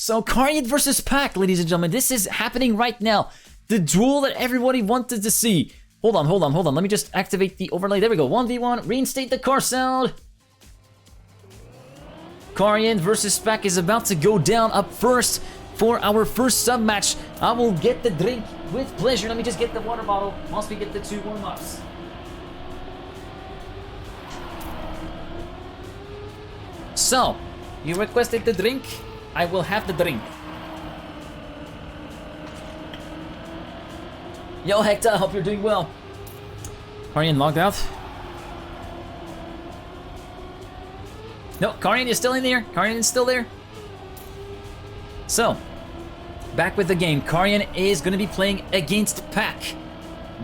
So Karjen versus Pack, ladies and gentlemen. This is happening right now. The duel that everybody wanted to see. Hold on. Let me just activate the overlay. There we go. 1v1. Reinstate the car sound. Karjen versus Pack is about to go down up first for our first sub-match. I will get the drink with pleasure. Let me just get the water bottle once we get the 2 warm-ups. So, you requested the drink. I will have the drink. Yo, Hector, I hope you're doing well. Karjen logged out. No, Karjen is still in there. Karjen is still there. So, back with the game. Karjen is going to be playing against Pack.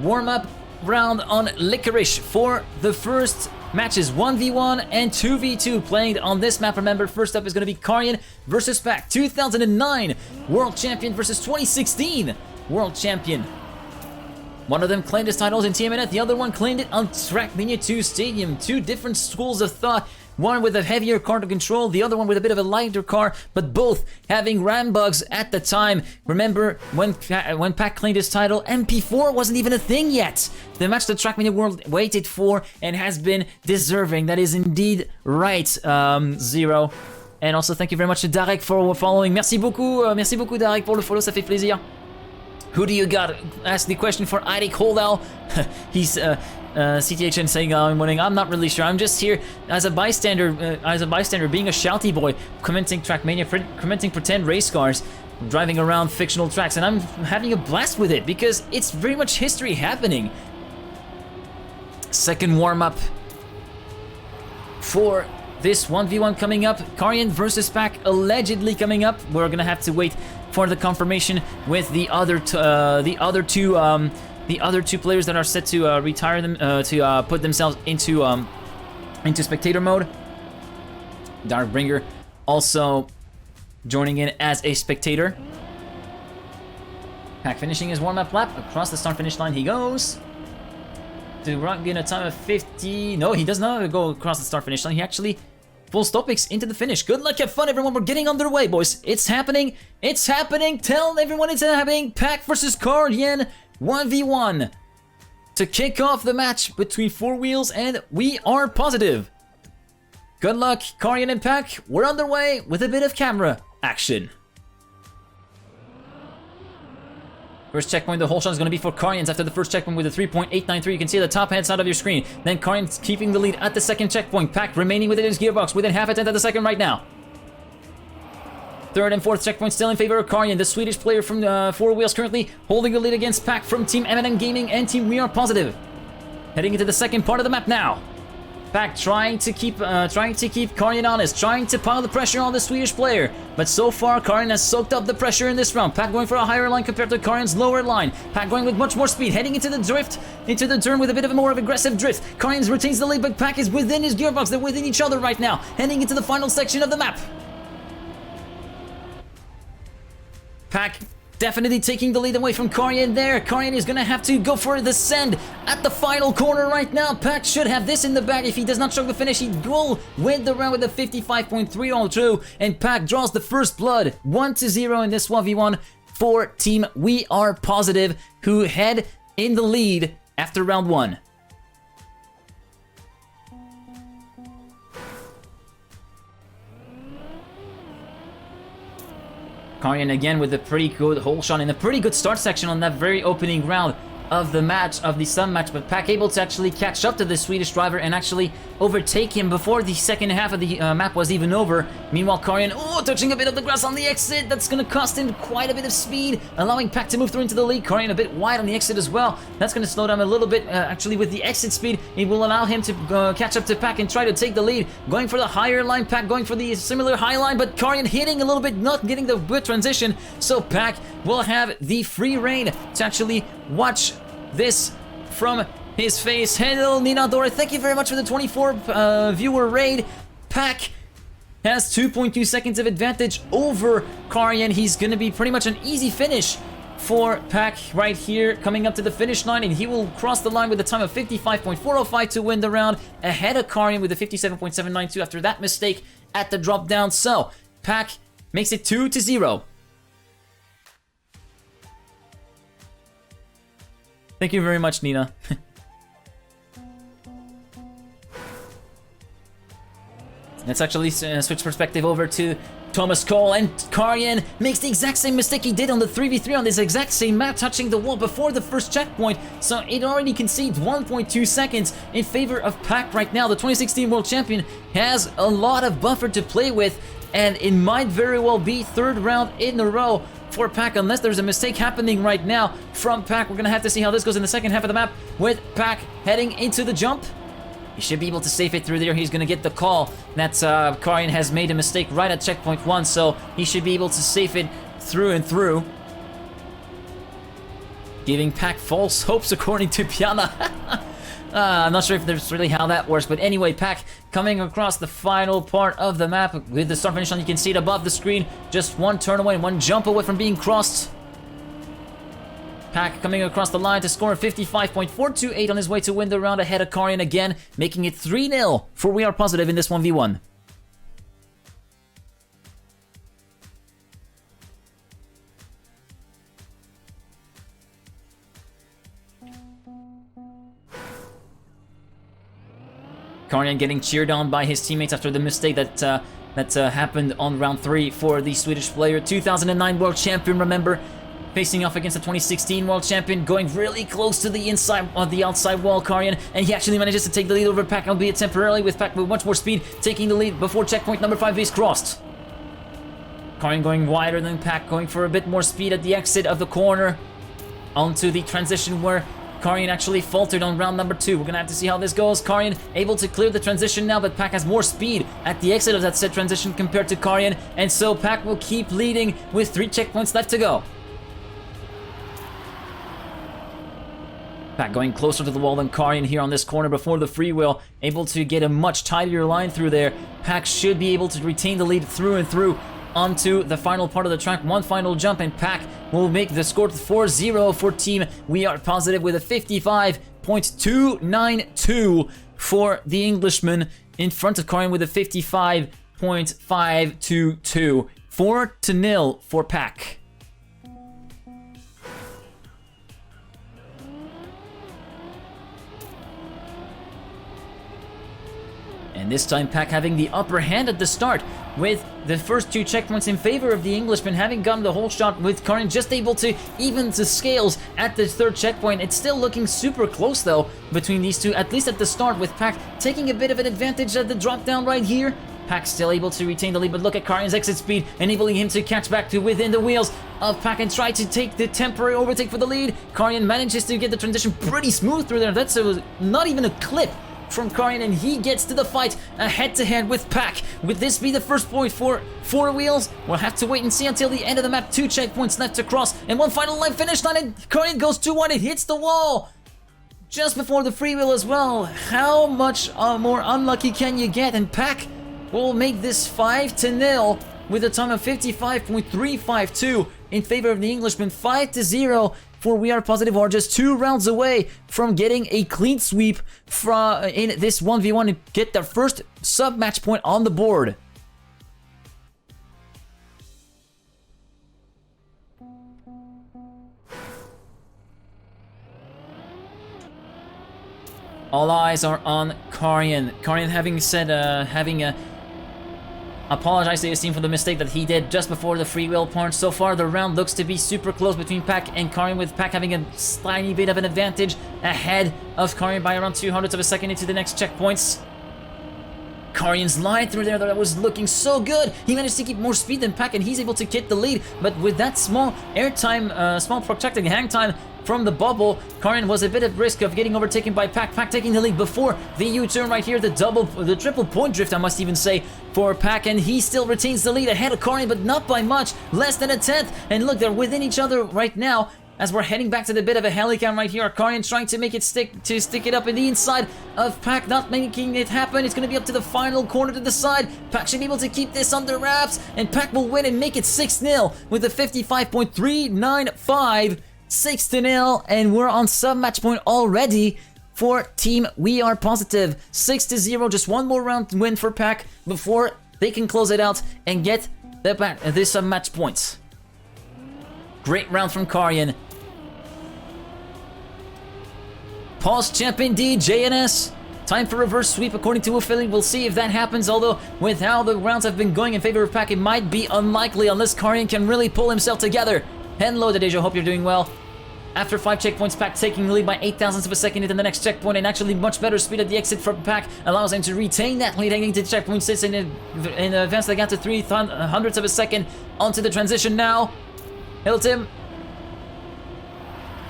Warm-up round on Licorice for the first matches. 1v1 and 2v2 playing on this map. Remember, first up is going to be Karjen versus Pack. 2009 World Champion versus 2016 World Champion. One of them claimed his titles in TMNet, the other one claimed it on Trackmania 2 Stadium. 2 different schools of thought. One with a heavier car to control, the other one with a bit of a lighter car, but both having ram bugs at the time. Remember, when Pack claimed his title, MP4 wasn't even a thing yet. The match that Trackmania World waited for and has been deserving. That is indeed right, Zero. And also thank you very much to Darek for following. Merci beaucoup Darek pour le follow, ça fait plaisir. Who do you got? Ask the question for Eirik Holdau. He's CTHN saying I'm winning. I'm not really sure. I'm just here as a bystander, being a shouty boy, commenting Trackmania, commenting pretend race cars, driving around fictional tracks, and I'm having a blast with it because it's very much history happening. Second warm-up for this 1v1 coming up. Karjen versus Pack allegedly coming up. We're gonna have to wait for the confirmation with the other two players that are set to retire them to put themselves into spectator mode. Darkbringer also joining in as a spectator. Pack finishing his warm-up lap. Across the start-finish line he goes. To Rock get a time of 50. No, he does not go across the start-finish line. He actually full stoppix into the finish. Good luck, have fun, everyone. We're getting underway, boys. It's happening. It's happening. Tell everyone it's happening. Pack versus Karjen 1v1 to kick off the match between 4Wheels and WeArePositive. Good luck, Karjen and Pack. We're underway with a bit of camera action. First checkpoint, the whole shot is going to be for Karjen's after the first checkpoint with a 3.893. You can see the top hand side of your screen. Then Karjen's keeping the lead at the second checkpoint. Pack remaining within his gearbox, within half a tenth of the second right now. Third and fourth checkpoint still in favor of Karjen. The Swedish player from 4Wheels currently holding the lead against Pack from Team M&M Gaming and Team WeArePositive. Heading into the second part of the map now. Pack trying to keep Karjen honest, trying to pile the pressure on the Swedish player. But so far, Karjen has soaked up the pressure in this round. Pack going for a higher line compared to Karjen's lower line. Pack going with much more speed, heading into the drift, into the turn with a bit of a more aggressive drift. Karjen retains the lead, but Pack is within his gearbox. They're within each other right now, heading into the final section of the map. Pack definitely taking the lead away from Karjen there. Karjen is going to have to go for the send at the final corner right now. Pack should have this in the bag. If he does not choke the finish, he will win the round with a 55.302. And Pack draws the first blood. 1-0 in this 1v1 for Team WeArePositive, who head in the lead after round 1. Karjen again with a pretty good hole shot in a pretty good start section on that very opening round of the match, of the sub match, but Pack able to actually catch up to the Swedish driver and actually overtake him before the second half of the map was even over. Meanwhile, Karjen, touching a bit of the grass on the exit. That's going to cost him quite a bit of speed, allowing Pack to move through into the lead. Karjen a bit wide on the exit as well. That's going to slow down a little bit. Actually, with the exit speed, it will allow him to catch up to Pack and try to take the lead. Going for the higher line, Pack going for the similar high line, but Karjen hitting a little bit, not getting the good transition. So Pack will have the free reign to actually watch this from his face. Hello, Ninador. Thank you very much for the 24 viewer raid. Pack has 2.2 seconds of advantage over Karjen. He's going to be pretty much an easy finish for Pack right here, coming up to the finish line, and he will cross the line with a time of 55.405 to win the round, ahead of Karjen with a 57.792 after that mistake at the drop down. So, Pack makes it 2-0. Thank you very much, Nina. Let's actually switch perspective over to Thomas Cole, and Karjen makes the exact same mistake he did on the 3v3 on this exact same map, touching the wall before the first checkpoint, so it already concedes 1.2 seconds in favor of Pac right now. The 2016 World Champion has a lot of buffer to play with, and it might very well be third round in a row for Pac, unless there's a mistake happening right now from Pac. We're gonna have to see how this goes in the second half of the map, with Pac heading into the jump. He should be able to safe it through there. He's gonna get the call that Karjen has made a mistake right at checkpoint 1, so he should be able to safe it through and through. Giving Pac false hopes according to Piana. I'm not sure if there's really how that works, but anyway, Pac coming across the final part of the map with the start finish line. You can see it above the screen, just one turn away and one jump away from being crossed. Pac coming across the line to score 55.428 on his way to win the round ahead of Karjen again, making it 3-0 for WeArePositive in this 1v1. Karjen getting cheered on by his teammates after the mistake that happened on round 3 for the Swedish player. 2009 World Champion, remember, facing off against the 2016 World Champion, going really close to the inside of the outside wall, Karjen, and he actually manages to take the lead over Pac, albeit temporarily, with Pac with much more speed, taking the lead before checkpoint number 5 is crossed. Karjen going wider than Pac, going for a bit more speed at the exit of the corner, onto the transition where Karjen actually faltered on round number 2. We're gonna have to see how this goes. Karjen able to clear the transition now, but Pac has more speed at the exit of that said transition compared to Karjen, and so Pac will keep leading with 3 checkpoints left to go. Pac going closer to the wall than Karjen here on this corner before the free wheel, able to get a much tidier line through there. Pac should be able to retain the lead through and through onto the final part of the track. One final jump and Pac will make the score 4-0 for Team WeArePositive with a 55.292 for the Englishman, in front of Karjen with a 55.522. 4-0 for Pac. And this time Pac having the upper hand at the start, with the first 2 checkpoints in favor of the Englishman, having gotten the whole shot, with Karjen just able to even the scales at the 3rd checkpoint. It's still looking super close though between these two, at least at the start, with Pac taking a bit of an advantage at the drop down right here. Pac still able to retain the lead, but look at Karjen's exit speed, enabling him to catch back to within the wheels of Pac and try to take the temporary overtake for the lead. Karjen manages to get the transition pretty smooth through there. That's not even a clip from Karjen, and he gets to the fight, a head-to-head with Pac. Would this be the first point for 4Wheels? We'll have to wait and see until the end of the map. 2 checkpoints left to cross, and one final line finish line, and Karjen goes 2-1. It hits the wall just before the free wheel as well. How much more unlucky can you get? And Pac will make this 5-0 with a time of 55.352 in favor of the Englishman. 5-0 for WeArePositive, are just 2 rounds away from getting a clean sweep in this 1v1 and get their first sub-match point on the board. All eyes are on Karjen. Karjen having said, apologize to his team for the mistake that he did just before the free wheel part. So far, the round looks to be super close between Pac and Karjen, with Pac having a tiny bit of an advantage ahead of Karjen by around 200ths of a second into the next checkpoints. Karjen's line through there that was looking so good. He managed to keep more speed than Pac, and he's able to get the lead. But with that small airtime, small protected hang time from the bubble, Karjen was a bit at risk of getting overtaken by Pac. Pac taking the lead before the U-turn right here, the triple point drift, I must even say, for Pac, and he still retains the lead ahead of Karjen, but not by much, less than a 1/10. And look, they're within each other right now. As we're heading back to the bit of a helicam right here, Karjen trying to make it stick it up in the inside of Pac, not making it happen. It's going to be up to the final corner to the side. Pac should be able to keep this under wraps, and Pac will win and make it 6-0 with a 55.395. 6-0, and we're on sub-match point already for Team WeArePositive. 6-0, just one more round win for Pac before they can close it out and get this match points. Great round from Karjen. Pause champ indeed, JNS. Time for reverse sweep according to Philly. We'll see if that happens, although with how the rounds have been going in favor of Pack, it might be unlikely unless Karjen can really pull himself together. Hello, Dedejo, hope you're doing well. After 5 checkpoints, Pack taking the lead by 8 thousandths of a second into the next checkpoint, and actually much better speed at the exit from Pack allows him to retain that lead heading into checkpoint 6 in advance. They got to 3 hundredths of a second onto the transition now. Hilton.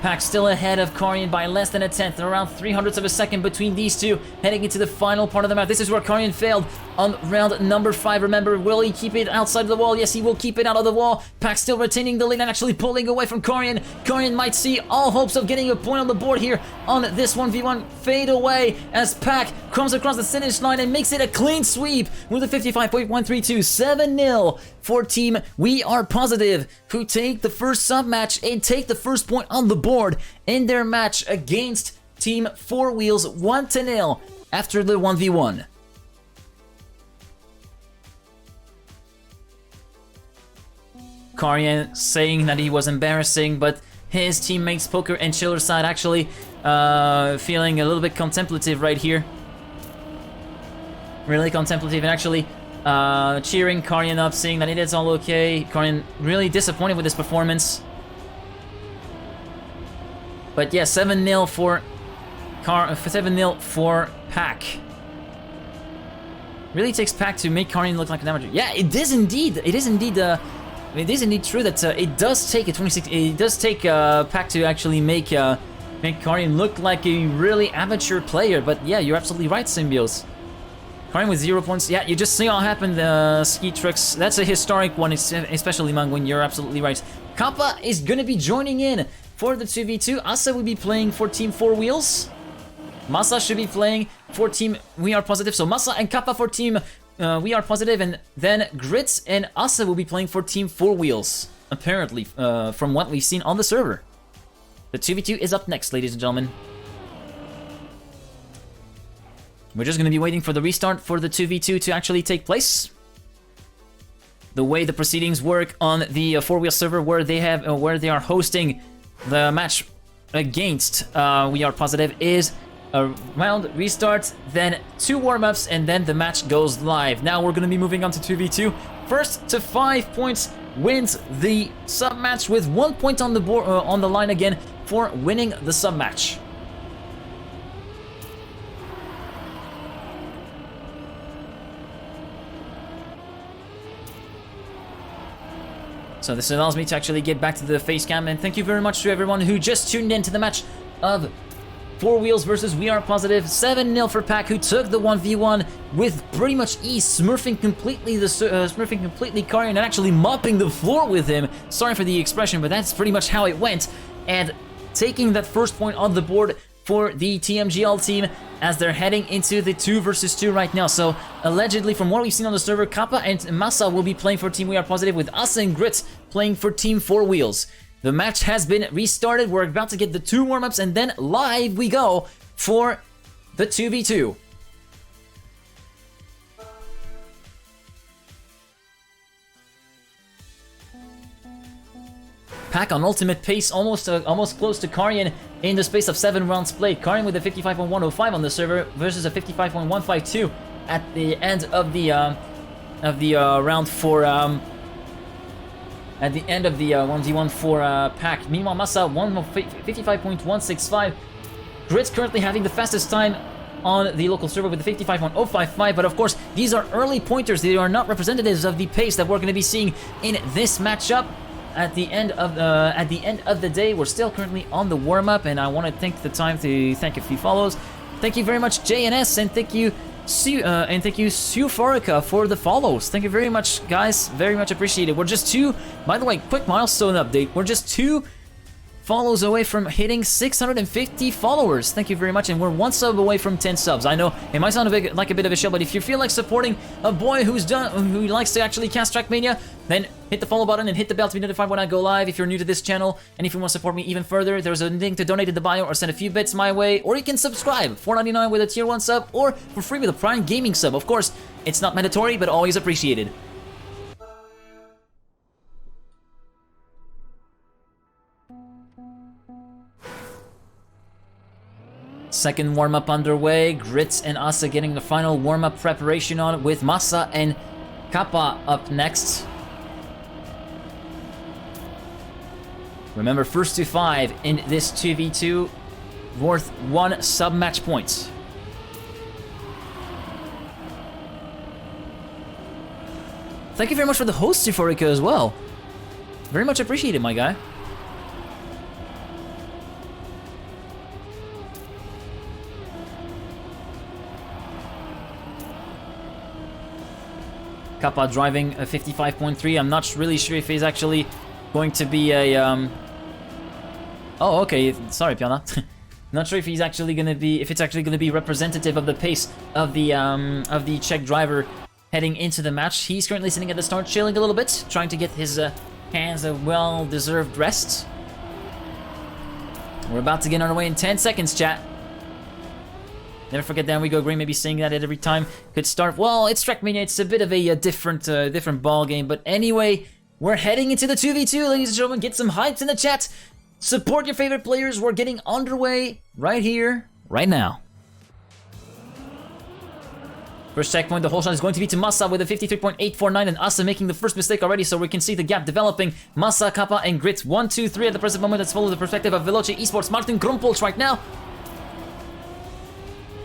Pack still ahead of Karjen by less than a tenth, around 3 hundredths of a second between these two, heading into the final part of the map. This is where Karjen failed on round number 5. Remember, will he keep it outside of the wall? Yes, he will keep it out of the wall. Pack still retaining the lead and actually pulling away from Karjen. Karjen might see all hopes of getting a point on the board here on this 1v1 fade away as Pack comes across the finish line and makes it a clean sweep with a 55.132, 7-0 for Team WeArePositive, who take the first sub-match and take the first point on the board in their match against Team 4Wheels 1-0 after the 1v1. Karjen saying that he was embarrassing, but his teammates Poker and Chiller side actually feeling a little bit contemplative right here. Really contemplative and actually cheering Karjen up, saying that it is all okay. Karjen really disappointed with his performance. But yeah, 7-0 for 7-0 for Pack. Really takes Pack to make Karjen look like an amateur. Yeah, it is indeed. It is indeed. It is indeed true that it does take a 26. It does take Pack to actually make Karjen look like a really amateur player. But yeah, you're absolutely right, Symbios. Karjen with 0 points. Yeah, you just see what happened. Ski trucks. That's a historic one, especially Mangwin. You're absolutely right. Kappa is gonna be joining in for the 2v2. Asa will be playing for Team 4Wheels. Masa should be playing for Team WeArePositive. So Masa and Kappa for Team WeArePositive, and then Grits and Asa will be playing for Team 4Wheels. Apparently, from what we've seen on the server. The 2v2 is up next, ladies and gentlemen. We're just going to be waiting for the restart for the 2v2 to actually take place. The way the proceedings work on the 4Wheel server, where they are hosting the match against WeArePositive, is a round restart, then 2 warm-ups, and then the match goes live. Now we're going to be moving on to 2v2. First to 5 points wins the sub-match, with 1 point on the board on the line again for winning the sub-match. So this allows me to actually get back to the face cam, and thank you very much to everyone who just tuned in to the match of 4Wheels versus WeArePositive. 7-0 for Pack, who took the 1v1 with pretty much ease, smurfing completely Karjen and actually mopping the floor with him. Sorry for the expression, but that's pretty much how it went. And taking that first point on the board for the TMGL team as they're heading into the 2 versus 2 right now. So allegedly, from what we've seen on the server, Kappa and Masa will be playing for Team WeArePositive, with Asa and Grits playing for Team 4Wheels. The match has been restarted. We're about to get the 2 warm-ups, and then live we go for the 2v2. Pack on ultimate pace, almost close to Karjen in the space of 7 rounds played. Karjen with a 55.105 on the server versus a 55.152 at the end of the round for at the end of the 1v1 for Pack. Meanwhile, Masa 55.165. Grit's currently having the fastest time on the local server with the 55.055, but of course these are early pointers. They are not representatives of the pace that we're going to be seeing in this matchup. At the end of the day, we're still currently on the warm-up, and I want to take the time to thank a few follows. Thank you very much, JNS, and thank you, Suforica, for the follows. Thank you very much, guys. Very much appreciated. We're just 2. By the way, quick milestone update. We're just 2 follows away from hitting 650 followers. Thank you very much, and we're 1 sub away from 10 subs. I know it might sound like a bit of a show, but if you feel like supporting a boy who likes to actually cast Trackmania, then hit the follow button and hit the bell to be notified when I go live. If you're new to this channel, and if you want to support me even further, there's a link to donate in the bio, or send a few bits my way, or you can subscribe, $4.99 with a tier 1 sub, or for free with a Prime Gaming sub. Of course, it's not mandatory, but always appreciated. Second warm-up underway. Grit and Asa getting the final warm-up preparation on with Massa and Kappa up next. Remember, first to 5 in this 2v2 worth 1 sub-match point. Thank you very much for the host, Euphorica, as well. Very much appreciated, my guy. Kappa driving a 55.3. I'm not really sure if he's actually going to be a... Oh, okay. Sorry, Piana. Not sure if he's actually going to be... If it's actually going to be representative of the pace of the Czech driver heading into the match. He's currently sitting at the start, chilling a little bit, trying to get his hands a well-deserved rest. We're about to get underway in 10 seconds, chat. Never forget that we go green, maybe saying that at every time. Could start, well, it's Trackmania, it's a bit of a different ball game, but anyway, we're heading into the 2v2, ladies and gentlemen. Get some hypes in the chat. Support your favorite players. We're getting underway right here, right now. First checkpoint, the whole shot is going to be to Massa with a 53.849, and Asa making the first mistake already, so we can see the gap developing. Massa, Kappa, and Grit 1, 2, 3 at the present moment. Let's follow the perspective of Veloce Esports. Martin Krumpholz right now.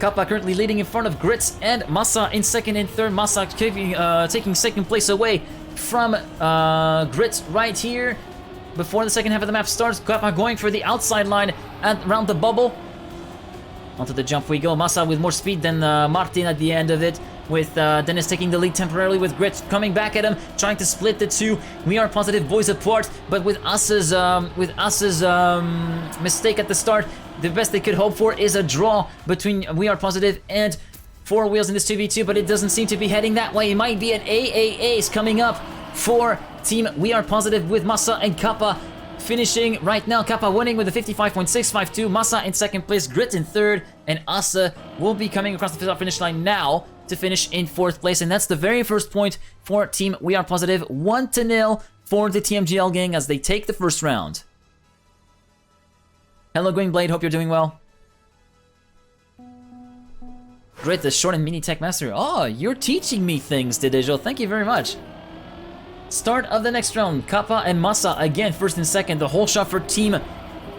Kappa currently leading in front of Grit, and Massa in second and third. Massa taking second place away from Grit right here. Before the second half of the map starts, Kappa going for the outside line and around the bubble. Onto the jump we go. Massa with more speed than Martin at the end of it, with Dennis taking the lead temporarily, with Grit coming back at him, trying to split the two. WeArePositive boys apart, but with Asa's mistake at the start, the best they could hope for is a draw between WeArePositive and 4Wheels in this 2v2, but it doesn't seem to be heading that way. It might be an AAAs coming up for Team WeArePositive, with Massa and Kappa finishing right now. Kappa winning with a 55.652, Massa in second place, Grit in third, and Asa will be coming across the finish line now to finish in fourth place. And that's the very first point for Team WeArePositive, 1-0 for the TMGL Gang as they take the first round. Hello Greenblade, hope you're doing well. Grit, the short and mini tech master. Oh, you're teaching me things, Didijo. Thank you very much. Start of the next round, Kappa and Massa again, first and second. The whole shot for Team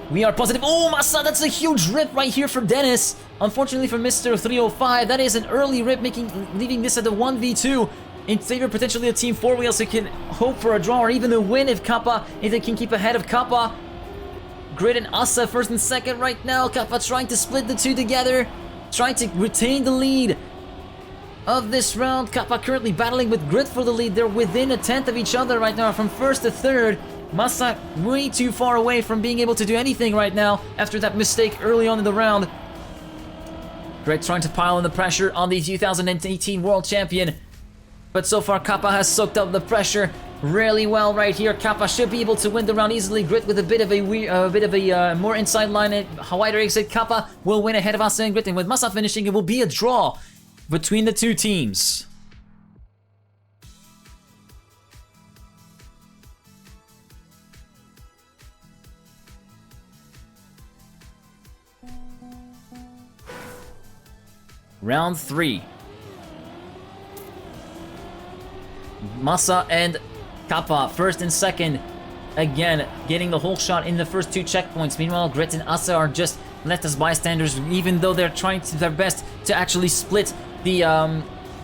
WeArePositive. Oh, Massa, that's a huge rip right here for Dennis. Unfortunately for Mr. 305, that is an early rip, leaving this at the 1v2 in favor potentially of Team 4Wheels, who can hope for a draw or even a win if they can keep ahead of Kappa. Grit and Asa first and second right now. Kappa trying to split the two together, trying to retain the lead of this round. Kappa currently battling with Grit for the lead. They're within a tenth of each other right now from first to third. Massa way too far away from being able to do anything right now after that mistake early on in the round. Grit trying to pile on the pressure on the 2018 World Champion, but so far Kappa has soaked up the pressure really well right here. Kappa should be able to win the round easily. Grit with a bit of a more inside line and wider exit. Kappa will win ahead of Asa and Grit, and with Massa finishing, it will be a draw between the two teams. Round 3. Massa and Kappa first and second. Again, getting the whole shot in the first two checkpoints. Meanwhile, Grit and Asa are just left as bystanders, even though they're trying their best to actually split the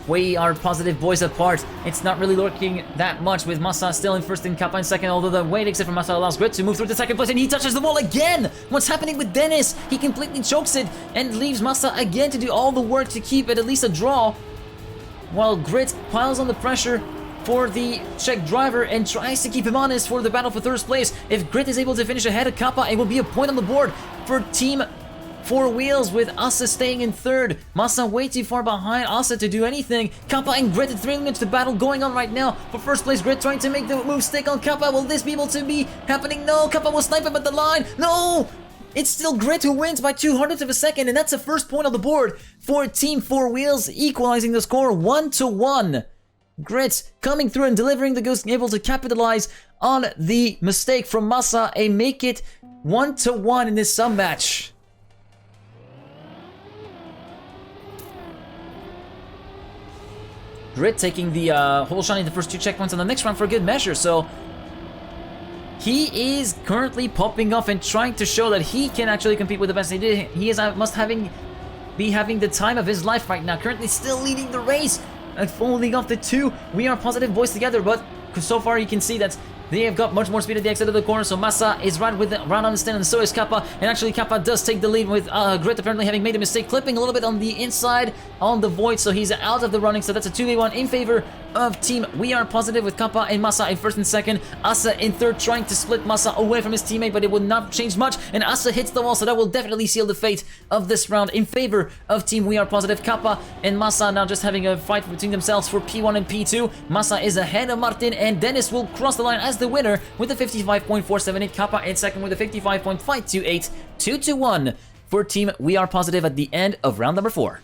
WeArePositive boys apart. It's not really looking that much, with Massa still in first and Kappa in second, although the weight exit from Massa allows Grit to move through to second place, and he touches the wall again! What's happening with Dennis? He completely chokes it and leaves Massa again to do all the work to keep it at least a draw, while Grit piles on the pressure for the Czech driver and tries to keep him honest for the battle for third place. If Grit is able to finish ahead of Kappa, it will be a point on the board for Team 4Wheels, with Asa staying in third. Massa way too far behind Asa to do anything. Kappa and Grit, the 3 minutes, the battle going on right now. For first place, Grit trying to make the move stick on Kappa. Will this be able to be happening? No, Kappa will snipe him at the line. No! It's still Grit who wins by 0.02 of a second, and that's the first point on the board for Team 4Wheels, equalizing the score 1-1. Grit coming through and delivering the goals, able to capitalize on the mistake from Massa and make it 1-1 in this sub match. Grit taking the whole shot in the first 2 checkpoints on the next round for good measure. So he is currently popping off and trying to show that he can actually compete with the best. He is be having the time of his life right now. Currently still leading the race, holding off the 2 WeArePositive boys together. But so far you can see that they have got much more speed at the exit of the corner, so Massa is right on the stand, and so is Kappa. And actually, Kappa does take the lead with Grit apparently having made a mistake, clipping a little bit on the inside on the void, so he's out of the running. So that's a 2v1 in favor of Team WeArePositive with Kappa and Massa in first and second. Asa in third, trying to split Massa away from his teammate, but it would not change much. And Asa hits the wall, so that will definitely seal the fate of this round in favor of Team WeArePositive. Kappa and Massa now just having a fight between themselves for P1 and P2. Massa is ahead of Martin, and Dennis will cross the line as the winner with a 55.478. Kappa in second with a 55.528. 2-1 for Team WeArePositive at the end of round number 4.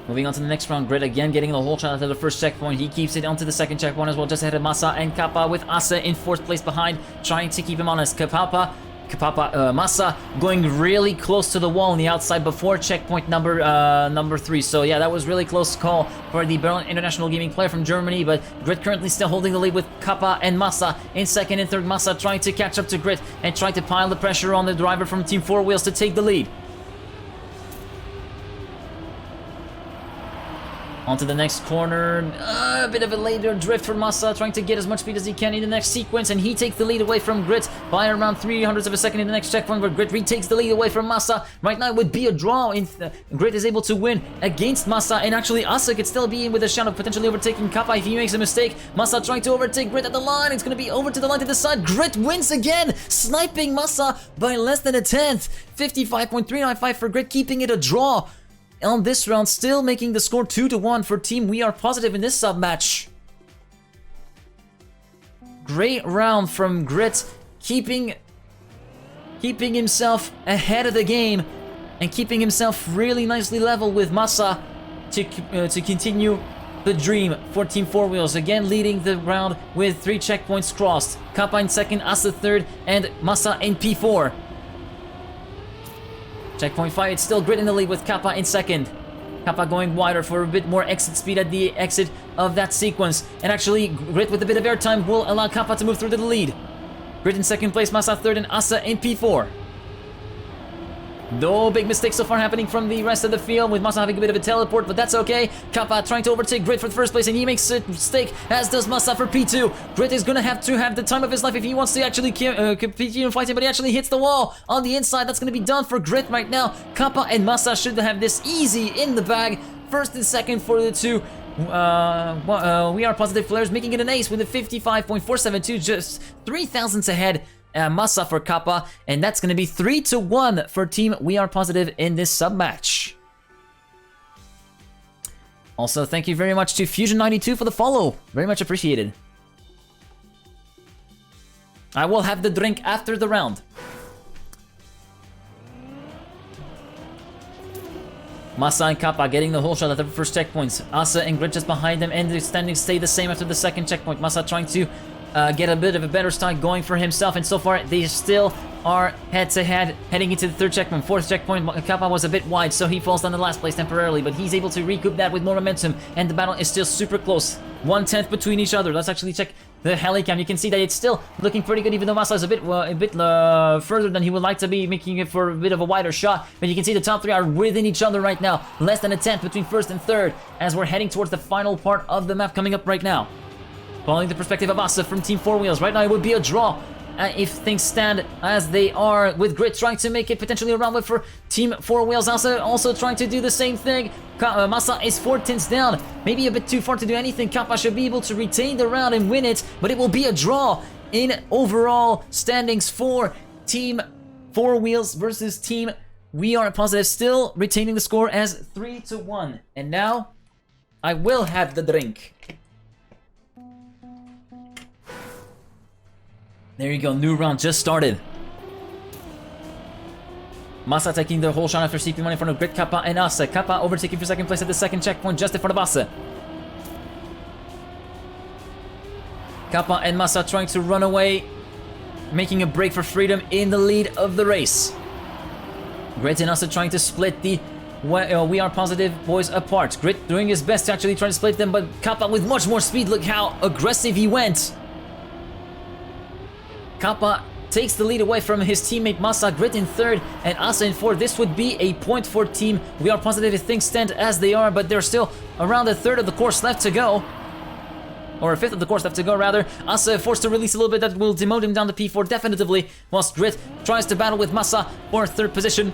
Moving on to the next round, Grit again getting the whole shot after the first checkpoint. He keeps it onto the second checkpoint as well, just ahead of Massa and Kappa, with Asa in fourth place behind, trying to keep him honest. Massa going really close to the wall on the outside before checkpoint number 3. So yeah, that was really close call for the Berlin International Gaming player from Germany, but Grit currently still holding the lead with Kappa and Massa in second and third. Massa trying to catch up to Grit and trying to pile the pressure on the driver from Team 4Wheels to take the lead. Onto the next corner, a bit of a later drift for Massa, trying to get as much speed as he can in the next sequence, and he takes the lead away from Grit by around 300ths of a second in the next checkpoint, where Grit retakes the lead away from Massa. Right now it would be a draw. Grit is able to win against Massa, and actually Asa could still be in with a shot of potentially overtaking Kappa if he makes a mistake. Massa trying to overtake Grit at the line. It's going to be over to the line to the side. Grit wins again, sniping Massa by less than a tenth. 55.395 for Grit, keeping it a draw on this round, still making the score 2-1 for Team WeArePositive in this sub-match. Great round from Grit, keeping himself ahead of the game and keeping himself really nicely level with Massa to continue the dream for Team 4Wheels. Again leading the round with 3 checkpoints crossed. Kappa in second, Asa third, and Massa in P4. Checkpoint 5, it's still Grit in the lead with Kappa in second. Kappa going wider for a bit more exit speed at the exit of that sequence. And actually, Grit with a bit of airtime will allow Kappa to move through to the lead. Grit in second place, Massa third, and Asa in P4. No big mistakes so far happening from the rest of the field, with Massa having a bit of a teleport, but that's okay. Kappa trying to overtake Grit for the first place, and he makes a mistake, as does Massa for P2. Grit is going to have the time of his life if he wants to actually compete and fight him, but he actually hits the wall on the inside. That's going to be done for Grit right now. Kappa and Massa should have this easy in the bag. First and second for the 2 WeArePositive players, making it an ace with a 55.472, just 3 thousandths ahead. Massa for Kappa, and that's going to be 3-1 for Team WeArePositive in this sub-match. Also, thank you very much to Fusion92 for the follow. Very much appreciated. I will have the drink after the round. Massa and Kappa getting the whole shot at the first checkpoints. Asa and Grit just behind them, and the standings stay the same after the second checkpoint. Massa trying to get a bit of a better start going for himself, and so far they still are head-to-head heading into the third checkpoint. Fourth checkpoint, Kappa was a bit wide, so he falls down to last place temporarily, but he's able to recoup that with more momentum, and the battle is still super close. 1/10 between each other. Let's actually check the helicam. You can see that it's still looking pretty good, even though Massa is a bit further than he would like to be, making it for a bit of a wider shot. But you can see the top 3 are within each other right now. Less than a tenth between first and third, as we're heading towards the final part of the map coming up right now. Following the perspective of Asa from Team 4Wheels, right now it would be a draw if things stand as they are, with Grit trying to make it potentially a round win for Team 4Wheels. Asa also trying to do the same thing. Massa is 4 tenths down, maybe a bit too far to do anything. Kappa should be able to retain the round and win it, but it will be a draw in overall standings for Team 4Wheels versus Team WeArePositive, still retaining the score as 3-1. And now, I will have the drink. There you go, new round just started. Massa taking the whole shot after CP1 in front of Grit, Kappa, and Asa. Kappa overtaking for second place at the second checkpoint just in front of Asa. Kappa and Massa trying to run away, making a break for freedom in the lead of the race. Grit and Asa trying to split the WeArePositive boys apart. Grit doing his best to actually try to split them, but Kappa with much more speed. Look how aggressive he went. Kappa takes the lead away from his teammate Massa. Grit in third and Asa in fourth. This would be a point for team WeArePositive if things stand as they are, but there's still around a third of the course left to go. Or a fifth of the course left to go, rather. Asa forced to release a little bit, that will demote him down to P4 definitively, whilst Grit tries to battle with Massa for third position.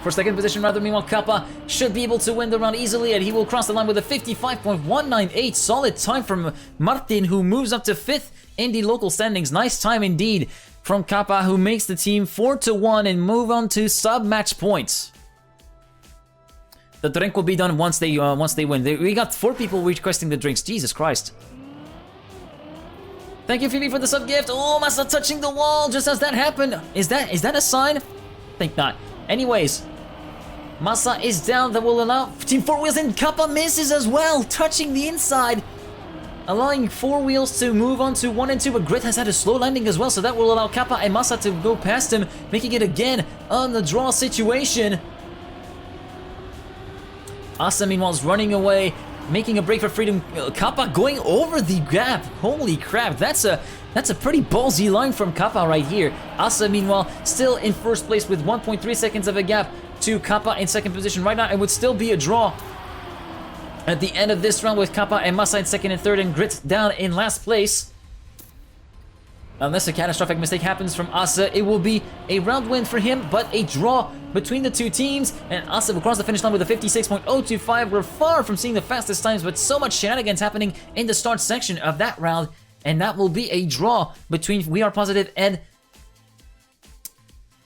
For second position, rather. Meanwhile, Kappa should be able to win the round easily, and he will cross the line with a 55.198. Solid time from Martin, who moves up to fifth in the local standings. Nice time indeed from Kappa, who makes the team 4-1 and move on to sub-match points. The drink will be done once they win. We got 4 people requesting the drinks. Jesus Christ. Thank you, Phoebe, for the sub gift. Oh, Massa touching the wall just as that happened. Is that a sign? Think not. Anyways, Massa is down. That will allow Team 4Wheels, and Kappa misses as well, touching the inside, allowing 4Wheels to move on to 1 and 2. But Grit has had a slow landing as well, so that will allow Kappa and Massa to go past him, making it again on the draw situation. Asa, meanwhile, is running away, making a break for freedom. Kappa going over the gap. Holy crap, that's a pretty ballsy line from Kappa right here. Asa, meanwhile, still in first place with 1.3 seconds of a gap to Kappa in second position. Right now, it would still be a draw at the end of this round with Kappa and Massa in second and third, and Grit down in last place. Unless a catastrophic mistake happens from Asa, it will be a round win for him, but a draw between the two teams. And Asa will cross the finish line with a 56.025. We're far from seeing the fastest times, but so much shenanigans happening in the start section of that round. And that will be a draw between WeArePositive and...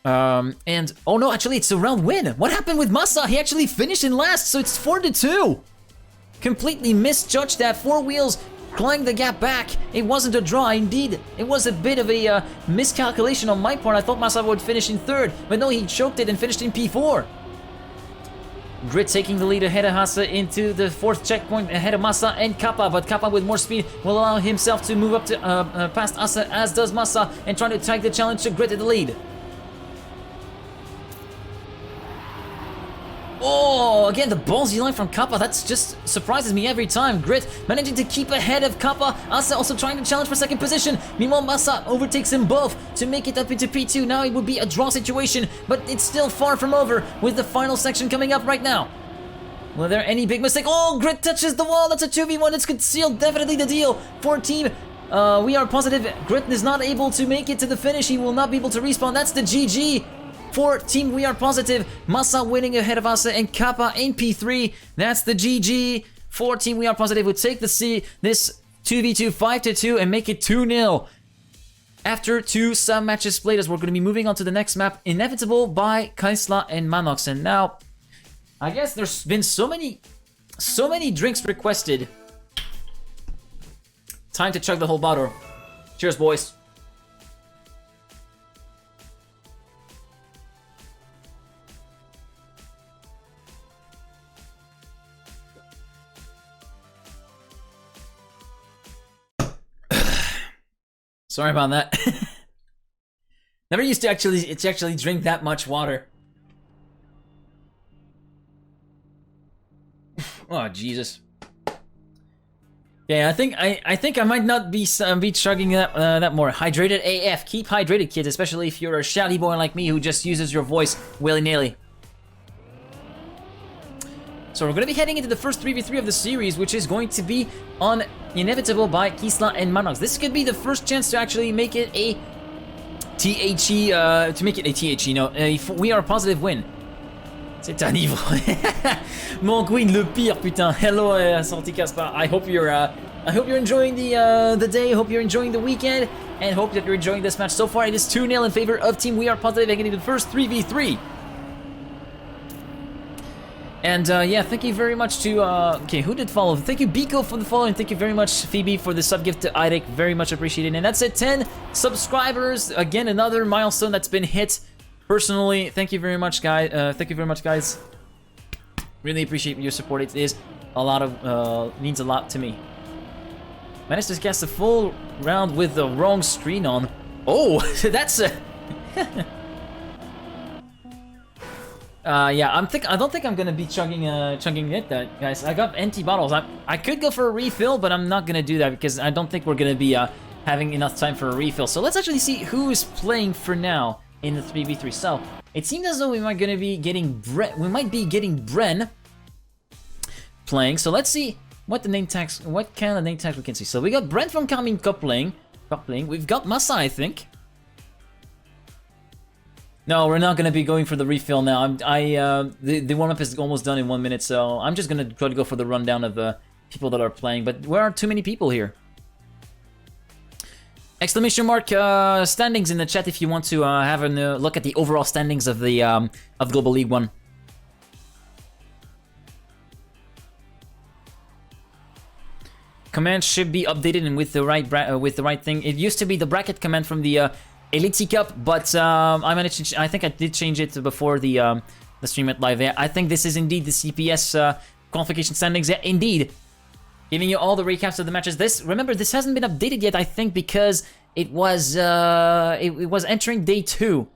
oh no, actually it's a round win. What happened with Massa? He actually finished in last, so it's 4-2. Completely misjudged that. 4Wheels clawing the gap back. It wasn't a draw, indeed. It was a bit of a miscalculation on my part. I thought Massa would finish in third, but no, he choked it and finished in P4. Grit taking the lead ahead of Asa into the fourth checkpoint ahead of Massa and Kappa, but Kappa with more speed will allow himself to move up to past Asa, as does Massa, and trying to take the challenge to Grit in the lead. Oh, again, the ballsy line from Kappa. That's just surprises me every time. Grit managing to keep ahead of Kappa. Asa also trying to challenge for second position. Meanwhile, Massa overtakes them both to make it up into P2. Now it would be a draw situation, but it's still far from over with the final section coming up right now. Were there any big mistake? Oh, Grit touches the wall. That's a 2v1. It's concealed. Definitely the deal for team. WeArePositive. Grit is not able to make it to the finish. He will not be able to respawn. That's the GG. For team WeArePositive, Massa winning ahead of Asa and Kappa in P3. That's the GG. For team WeArePositive would take this 2v2 5-2 and make it 2-0. After 2 sub-matches played, as we're going to be moving on to the next map, Inevitable by Kaisla and Manox. And now, I guess there's been so many drinks requested. Time to chug the whole bottle. Cheers, boys. Sorry about that. Never used to actually drink that much water. Oh Jesus. Yeah, I think I might not be chugging that more. Hydrated AF. Keep hydrated, kids, especially if you're a shouty boy like me who just uses your voice willy-nilly. So we're going to be heading into the first 3v3 of the series, which is going to be on Inevitable by Kisla and Manox. This could be the first chance to actually make it a THE, no, a WeArePositive win. C'est un niveau. Mon queen, le pire, putain. Hello, Santi Caspar. I hope you're enjoying the day. Hope you're enjoying the weekend, and hope that you're enjoying this match. So far, it is 2-0 in favor of Team WeArePositive, getting the first 3v3. And yeah, thank you very much to, okay, who did follow? Thank you, Biko, for the follow, and thank you very much, Phoebe, for the sub-gift to Idek. Very much appreciated. And that's it, 10 subscribers. Again, another milestone that's been hit Personally, thank you very much, guys. Thank you very much, guys. Really appreciate your support. It is a lot of means a lot to me. Managed to cast a full round with the wrong screen on. Oh, that's a. Yeah, I don't think I'm gonna be chugging it, guys. I got empty bottles. I could go for a refill, but I'm not gonna do that because I don't think we're gonna be having enough time for a refill. So let's actually see who is playing for now in the 3v3. So it seems as though we might be getting Bren playing. So let's see what the name tags, what kind of name tags we can see. So we got Brent from Carmine coupling. We've got Massa, I think. No, we're not gonna be going for the refill now. The warm-up is almost done in 1 minute, so I'm just gonna try to go for the rundown of the people that are playing. But there are too many people here. Exclamation mark standings in the chat if you want to have a look at the overall standings of the of Global League 1. Command should be updated and with the right thing. It used to be the bracket command from the Elite Cup, but I think I did change it before the stream went live. Yeah, I think this is indeed the CPS qualification standings. Yeah, indeed. Giving you all the recaps of the matches. Remember, this hasn't been updated yet, I think, because it was it was entering day 2.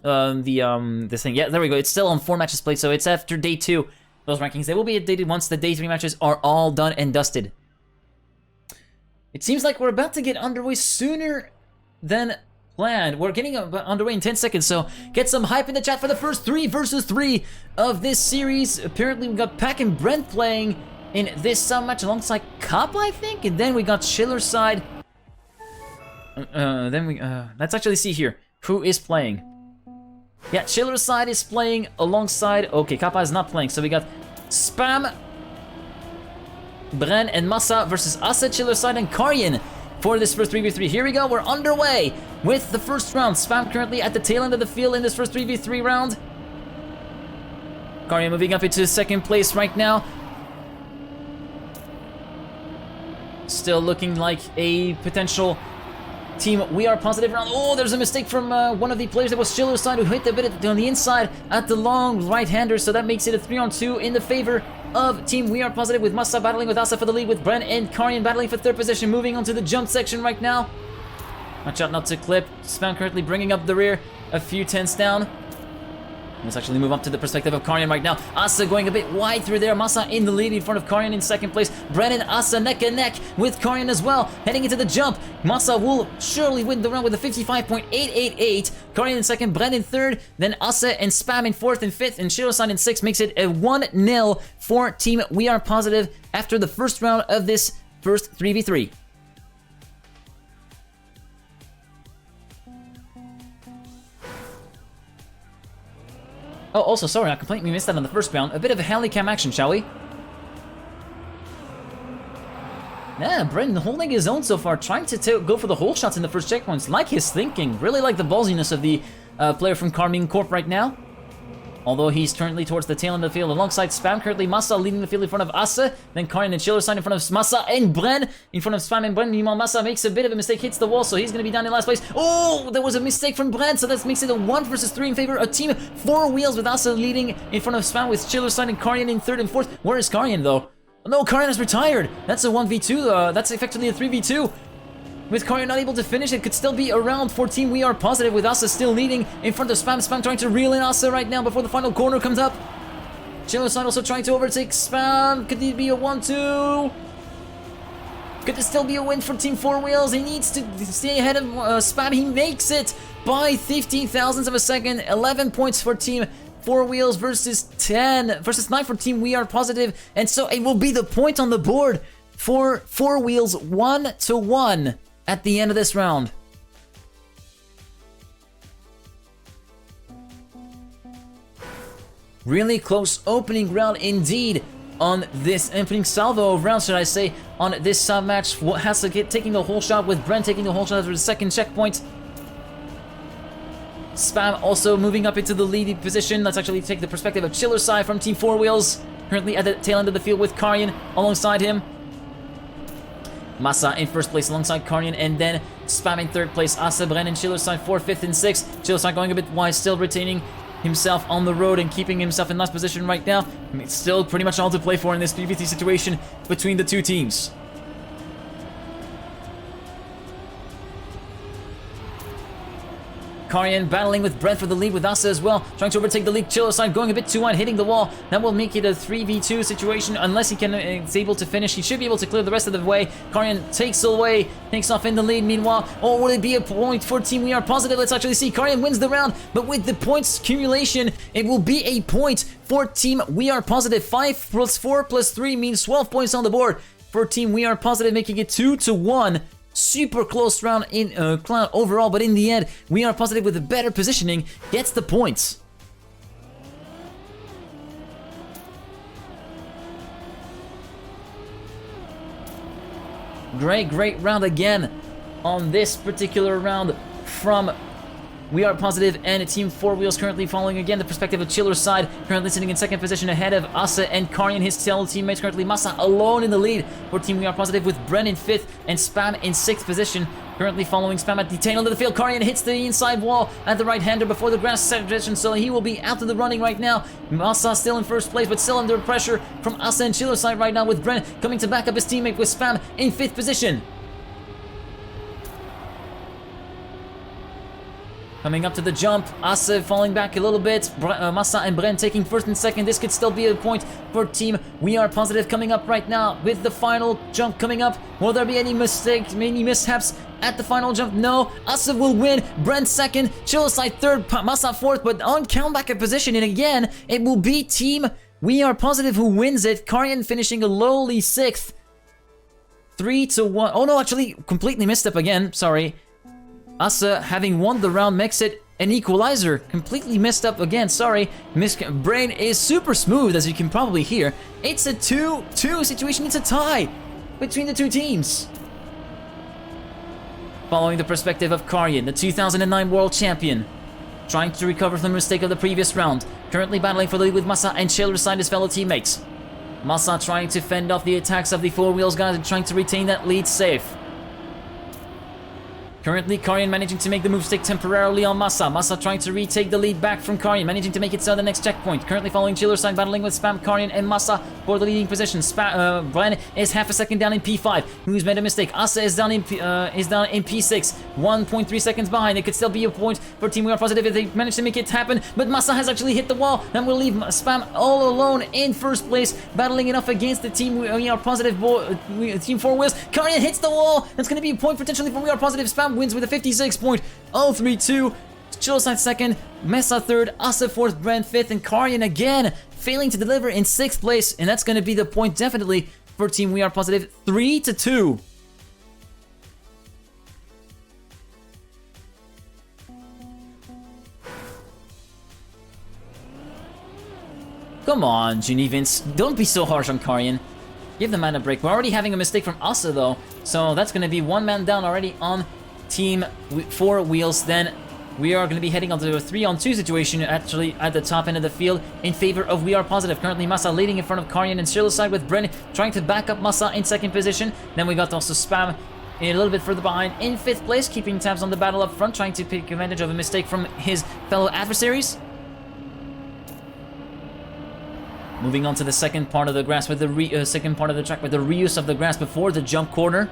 This thing. Yeah, there we go. It's still on 4 matches played, so it's after day 2. Those rankings. They will be updated once the day 3 matches are all done and dusted. It seems like we're about to get underway sooner than planned. We're getting underway in 10 seconds, so get some hype in the chat for the first 3 versus 3 of this series. Apparently, we got Pack and Brent playing in this match alongside Kappa, I think, and then we got Schiller's side. Let's actually see here who is playing. Yeah, Schiller's side is playing alongside. Okay, Kappa is not playing, so we got Spam, Bren, and Massa versus Asa, Schiller's side, and Karjen for this first 3v3. Here we go, we're underway with the first round. Spam currently at the tail end of the field in this first 3v3 round. Karjen moving up into second place right now. Still looking like a potential team WeArePositive round. Oh, there's a mistake from one of the players. That was Schiller's side who hit a bit on the inside at the long right-hander, so that makes it a 3-on-2 in the favor of Team WeArePositive, with Massa battling with Asa for the lead, with Bren and Karjen battling for third position. Moving on to the jump section right now. Watch out not to clip. Spam currently bringing up the rear, a few tenths down. Let's actually move up to the perspective of Karjen right now. Asa going a bit wide through there. Massa in the lead in front of Karjen in second place. Bren and Asa neck and neck with Karjen as well. Heading into the jump. Massa will surely win the round with a 55.888. Karjen in second, Bren in third. Then Asa and Spam in fourth and fifth. And Shirosan in sixth makes it a 1-0 for Team WeArePositive after the first round of this first 3v3. Oh, also, sorry, I completely missed that on the first round. A bit of a handicam action, shall we? Yeah, Brendan holding his own so far, trying to go for the hole shots in the first checkpoints. Like his thinking. Really like the ballsiness of the player from Carmine Corp right now. Although he's currently towards the tail end of the field alongside Spam. Currently Massa leading the field in front of Asa. Then Karjen and Schiller's side in front of Massa and Bren. In front of Spam and Bren. Meanwhile, Massa makes a bit of a mistake, hits the wall, so he's going to be down in last place. Oh, there was a mistake from Bren, so that makes it a 1 versus 3 in favor of Team 4Wheels, with Asa leading in front of Spam, with Schiller's side and Karjen in third and fourth. Where is Karjen, though? No, Karjen has retired. That's a 1v2. That's effectively a 3v2. With Karjen not able to finish, it could still be around for Team WeArePositive, with Asa still leading in front of Spam. Spam trying to reel in Asa right now before the final corner comes up. Schiller's side also trying to overtake Spam. Could it be a 1-2? Could it still be a win for Team 4Wheels? He needs to stay ahead of Spam. He makes it by 15 thousandths of a second. 11 points for Team 4Wheels versus 9 for Team WeArePositive. And so it will be the point on the board for 4Wheels, 1-1 at the end of this round. Really close opening round indeed on this opening salvo of rounds, should I say, on this sub-match. Hasselkit taking the whole shot, with Brent taking the whole shot for the second checkpoint. Spam also moving up into the leading position. Let's actually take the perspective of Schiller's side from Team 4Wheels. Currently at the tail end of the field with Karjen alongside him. Massa in first place alongside Karjen, and then Spam in third place. Asa, Bren, and Schiller's side 4th, 5th, and 6th. Schiller's side going a bit wide, still retaining himself on the road and keeping himself in last position right now. It's still pretty much all to play for in this PvP situation between the two teams. Karjen battling with Brent for the lead with Asa as well, trying to overtake the lead. Chiller side going a bit too wide, hitting the wall. That will make it a 3v2 situation unless he is able to finish. He should be able to clear the rest of the way. Karjen takes off in the lead. Meanwhile, will it be a point for Team WeArePositive? Let's actually see. Karjen wins the round, but with the points accumulation, it will be a point for Team WeArePositive. 5 plus 4 plus 3 means 12 points on the board for Team WeArePositive, making it 2-1. Super close round in Cloud overall, but in the end, WeArePositive with a better positioning gets the points. Great round again on this particular round from WeArePositive and Team 4Wheels, currently following again the perspective of Chiller's side, currently sitting in second position ahead of Asa and Karjen, his fellow teammates. Currently Masa alone in the lead for Team WeArePositive, with Bren in 5th and Spam in 6th position. Currently following Spam at the tail end of the field. Karjen hits the inside wall at the right-hander before the grass section, so he will be out of the running right now. Masa still in first place, but still under pressure from Asa and Chiller's side right now, with Bren coming to back up his teammate with Spam in 5th position. Coming up to the jump, Asa falling back a little bit. Masa and Bren taking first and second. This could still be a point for Team WeArePositive coming up right now with the final jump coming up. Will there be any mistakes, any mishaps at the final jump? No. Asa will win. Bren second. Chillside third. Masa fourth. But on comeback of position, and again, it will be Team WeArePositive who wins it. Karjen finishing a lowly 6th. 3-1. Oh no, actually, completely missed up again. Sorry. Asa, having won the round, makes it an equalizer. Completely messed up again, sorry. Brain is super smooth, as you can probably hear. It's a 2-2 situation, it's a tie between the two teams. Following the perspective of Karjen, the 2009 world champion, trying to recover from the mistake of the previous round. Currently battling for the lead with Masa and Chiller beside his fellow teammates. Masa trying to fend off the attacks of the 4Wheels guys and trying to retain that lead safe. Currently, Karjen managing to make the move stick temporarily on Masa. Masa trying to retake the lead back from Karjen, managing to make it to the next checkpoint. Currently following Chiller's side, battling with Spam, Karjen, and Masa for the leading position. Bren is half a second down in P5, who's made a mistake. Asa is down in P6, 1.3 seconds behind. It could still be a point for Team WeArePositive if they manage to make it happen, but Masa has actually hit the wall, and will leave Spam all alone in first place, battling enough against the Team WeArePositive Team 4Wheels. Karjen hits the wall. That's going to be a point potentially for WeArePositive. Spam wins with a 56.032. Chillside second, Mesa third, Asa fourth, Brent fifth, and Karjen again failing to deliver in 6th place, and that's going to be the point definitely for Team WeArePositive. 3-2. Come on, Genevans, don't be so harsh on Karjen. Give the man a break. We're already having a mistake from Asa though, so that's going to be one man down already on Team 4Wheels. Then we are going to be heading onto a 3-on-2 situation, actually at the top end of the field in favor of WeArePositive. Currently Masa leading in front of Karjen and Shirley side, with Bren trying to back up Masa in 2nd position. Then we got also Spam a little bit further behind in 5th place, keeping tabs on the battle up front, trying to take advantage of a mistake from his fellow adversaries. Moving on to the second part of the grass with the second part of the track with the reuse of the grass before the jump corner.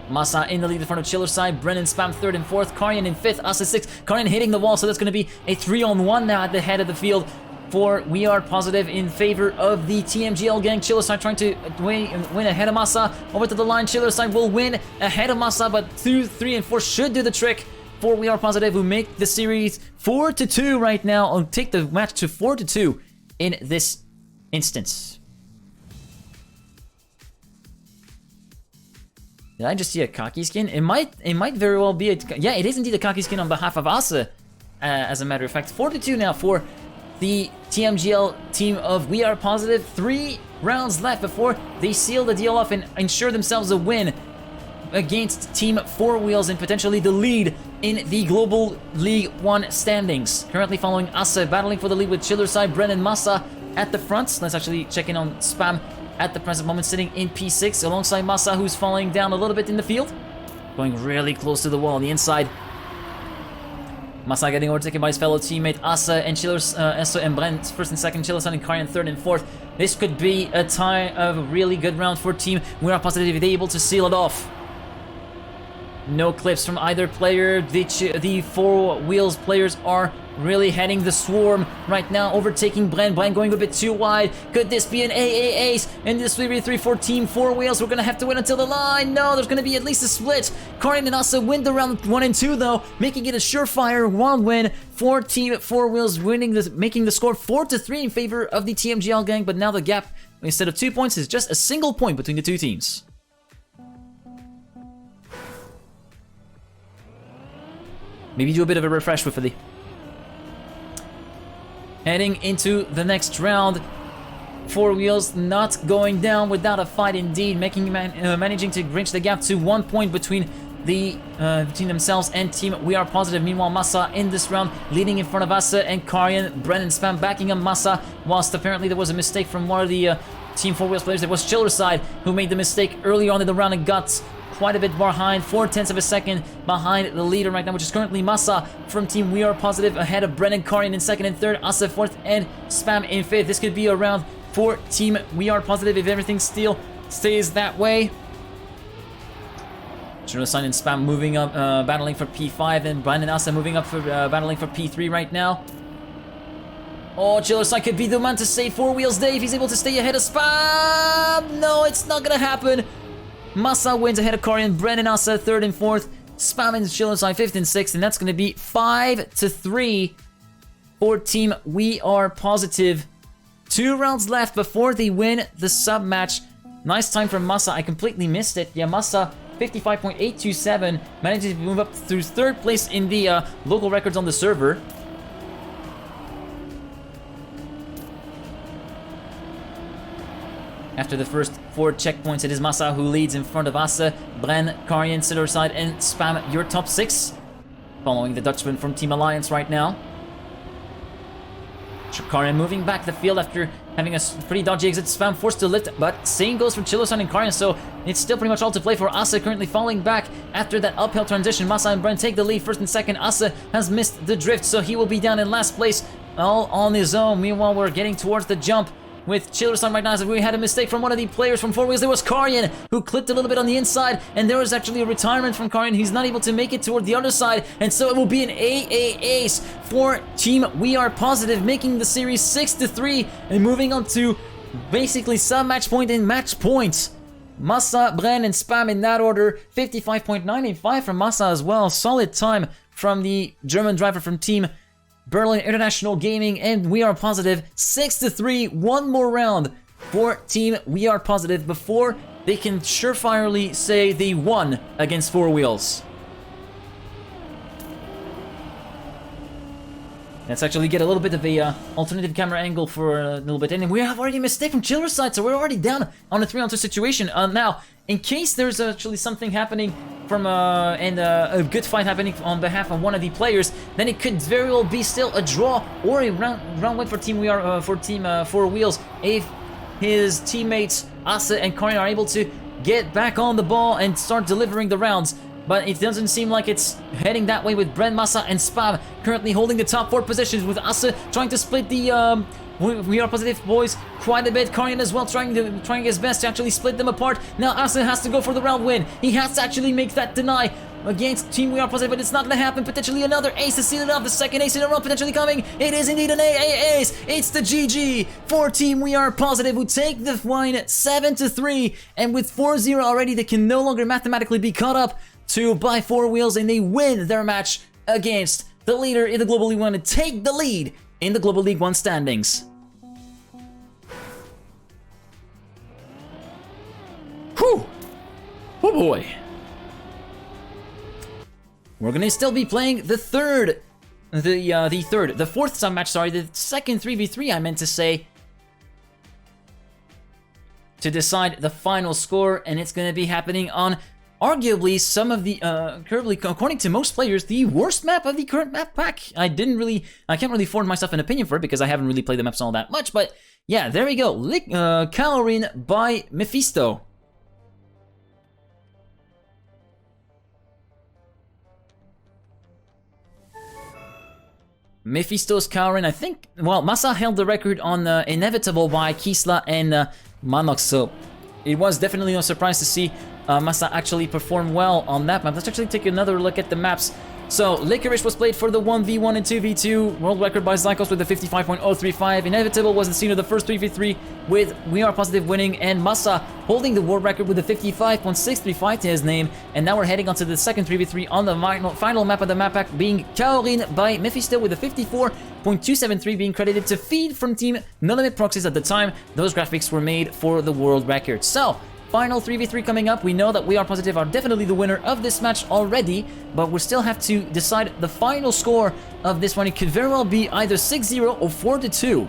Masa in the lead in front of Chiller's side, Brennan Spam 3rd and 4th, Karjen in 5th, Asa 6th, Karjen hitting the wall, so that's going to be a 3-on-1 now at the head of the field for WeArePositive in favor of the TMGL Gang. Chiller's side trying to win ahead of Masa, over to the line. Chiller's side will win ahead of Masa, but 2, 3, and 4 should do the trick for WeArePositive, who make the series 4-2 right now, and take the match to 4-2 in this instance. Did I just see a cocky skin? It might very well be a... Yeah, it is indeed a cocky skin on behalf of Asa, as a matter of fact. 4-2 now for the TMGL team of WeArePositive. 3 rounds left before they seal the deal off and ensure themselves a win against Team 4Wheels and potentially the lead in the Global League 1 standings. Currently following Asa, battling for the lead with Chiller's side, Brennan Masa at the front. Let's actually check in on Spam at the present moment, sitting in P6 alongside Masa, who's falling down a little bit in the field. Going really close to the wall on the inside. Massa getting overtaken by his fellow teammate Asa and Esso and Brent first and second, Chillerson and Karjen third and fourth. This could be a tie of a really good round for Team WeArePositive if they're able to seal it off. No clips from either player. The 4Wheels players are really heading the swarm right now, overtaking Bren. Bren going a bit too wide. Could this be an AA ace in this 3v3 for Team 4Wheels? We're gonna have to win until the line. No, there's gonna be at least a split. Karjen and Asa win the round 1 and 2 though, making it a surefire 1 win for Team 4Wheels, making the score 4-3 in favor of the TMGL Gang. But now the gap, instead of 2 points, is just a single point between the two teams. Maybe do a bit of a refresh with the heading into the next round. 4Wheels not going down without a fight indeed, managing to bridge the gap to 1 point between themselves and Team WeArePositive. Meanwhile, Massa in this round leading in front of Asa and Karjen. Brennan Spam backing up Massa, whilst apparently there was a mistake from one of the Team 4Wheels players. It was Chillerside who made the mistake earlier on in the round and got quite a bit behind, 0.4 of a second behind the leader right now, which is currently Massa from Team WeArePositive, ahead of Brennan Karjen in second and third, Asa fourth, and Spam in fifth. This could be a round for Team WeArePositive if everything still stays that way. Chillerside and Spam moving up, battling for P5, and Brandon Asa moving up for battling for P3 right now. Oh, Chillerside could be the man to save 4Wheels Dave. He's able to stay ahead of Spam. No, it's not gonna happen. Massa wins ahead of Karjen, Brennan Asa third and fourth, Spam and Chillerside fifth and sixth, and that's going to be 5-3 for Team WeArePositive. 2 rounds left before they win the sub match. Nice time from Massa. I completely missed it. Yeah, Massa 55.827 manages to move up through third place in the local records on the server. After the first 4 checkpoints, it is Massa who leads in front of Asa, Bren, Karjen, Chillerside, and Spam, your top 6. Following the Dutchman from Team Alliance right now. Karjen moving back the field after having a pretty dodgy exit. Spam forced to lift, but same goes for Chillerside and Karjen, so it's still pretty much all to play for Asa, currently falling back after that uphill transition. Massa and Bren take the lead first and second. Asa has missed the drift, so he will be down in last place, all on his own. Meanwhile, we're getting towards the jump with Chillerside right now, as we had a mistake from one of the players from 4Wheels. There was Karjen, who clipped a little bit on the inside, and there was actually a retirement from Karjen. He's not able to make it toward the other side, and so it will be an AA ace for Team WeArePositive, making the series 6-3, and moving on to basically sub-match point and match points. Massa, Bren, and Spam in that order. 55.985 from Massa as well. Solid time from the German driver from Team Berlin International Gaming, and WeArePositive 6-3. 1 more round for Team WeArePositive before they can surefirely say they won against 4Wheels. Let's actually get a little bit of a alternative camera angle for a little bit, and we have already a mistake from Chillerside, so we're already down on a 3-on-2 situation. Now, in case there's actually something happening from a good fight happening on behalf of one of the players, then it could very well be still a draw or a round win for Team 4Wheels if his teammates Asa and Karjen are able to get back on the ball and start delivering the rounds. But it doesn't seem like it's heading that way, with Bren, Massa, and Spam currently holding the top 4 positions, with Asa trying to split the WeArePositive boys quite a bit. Karjen as well trying his best to actually split them apart. Now Asa has to go for the round win. He has to actually make that deny against Team WeArePositive, but it's not going to happen. Potentially another ace to seal it off. The second ace in a row potentially coming. It is indeed an AA ace. It's the GG for Team WeArePositive, who take the win 7-3, and with 4-0 already, they can no longer mathematically be caught up by 4Wheels, and they win their match against the leader in the Global League 1 and take the lead in the Global League 1 standings. Whew! Oh boy! We're gonna still be playing the fourth sub match, sorry, the second 3v3 I meant to say, to decide the final score, and it's gonna be happening on arguably some of the, according to most players, the worst map of the current map pack. I can't really form myself an opinion for it because I haven't really played the maps all that much, but yeah, there we go. Calorin by Mephisto. Mephisto's Karjen, I think, well, Massa held the record on Inevitable by Kisla and Manox, so it was definitely no surprise to see Massa actually perform well on that map. Let's actually take another look at the maps. So, Licorice was played for the 1v1 and 2v2, world record by Zykos with a 55.035. Inevitable was the scene of the first 3v3 with WeArePositive winning, and Massa holding the world record with a 55.635 to his name. And now we're heading on to the second 3v3 on the final map of the map pack, being Karjen by Mephisto with a 54.273, being credited to Feed from Team No Limit Proxies at the time. Those graphics were made for the world record. So, final 3v3 coming up. We know that WeArePositive are definitely the winner of this match already, but we still have to decide the final score of this one. It could very well be either 6-0 or 4-2.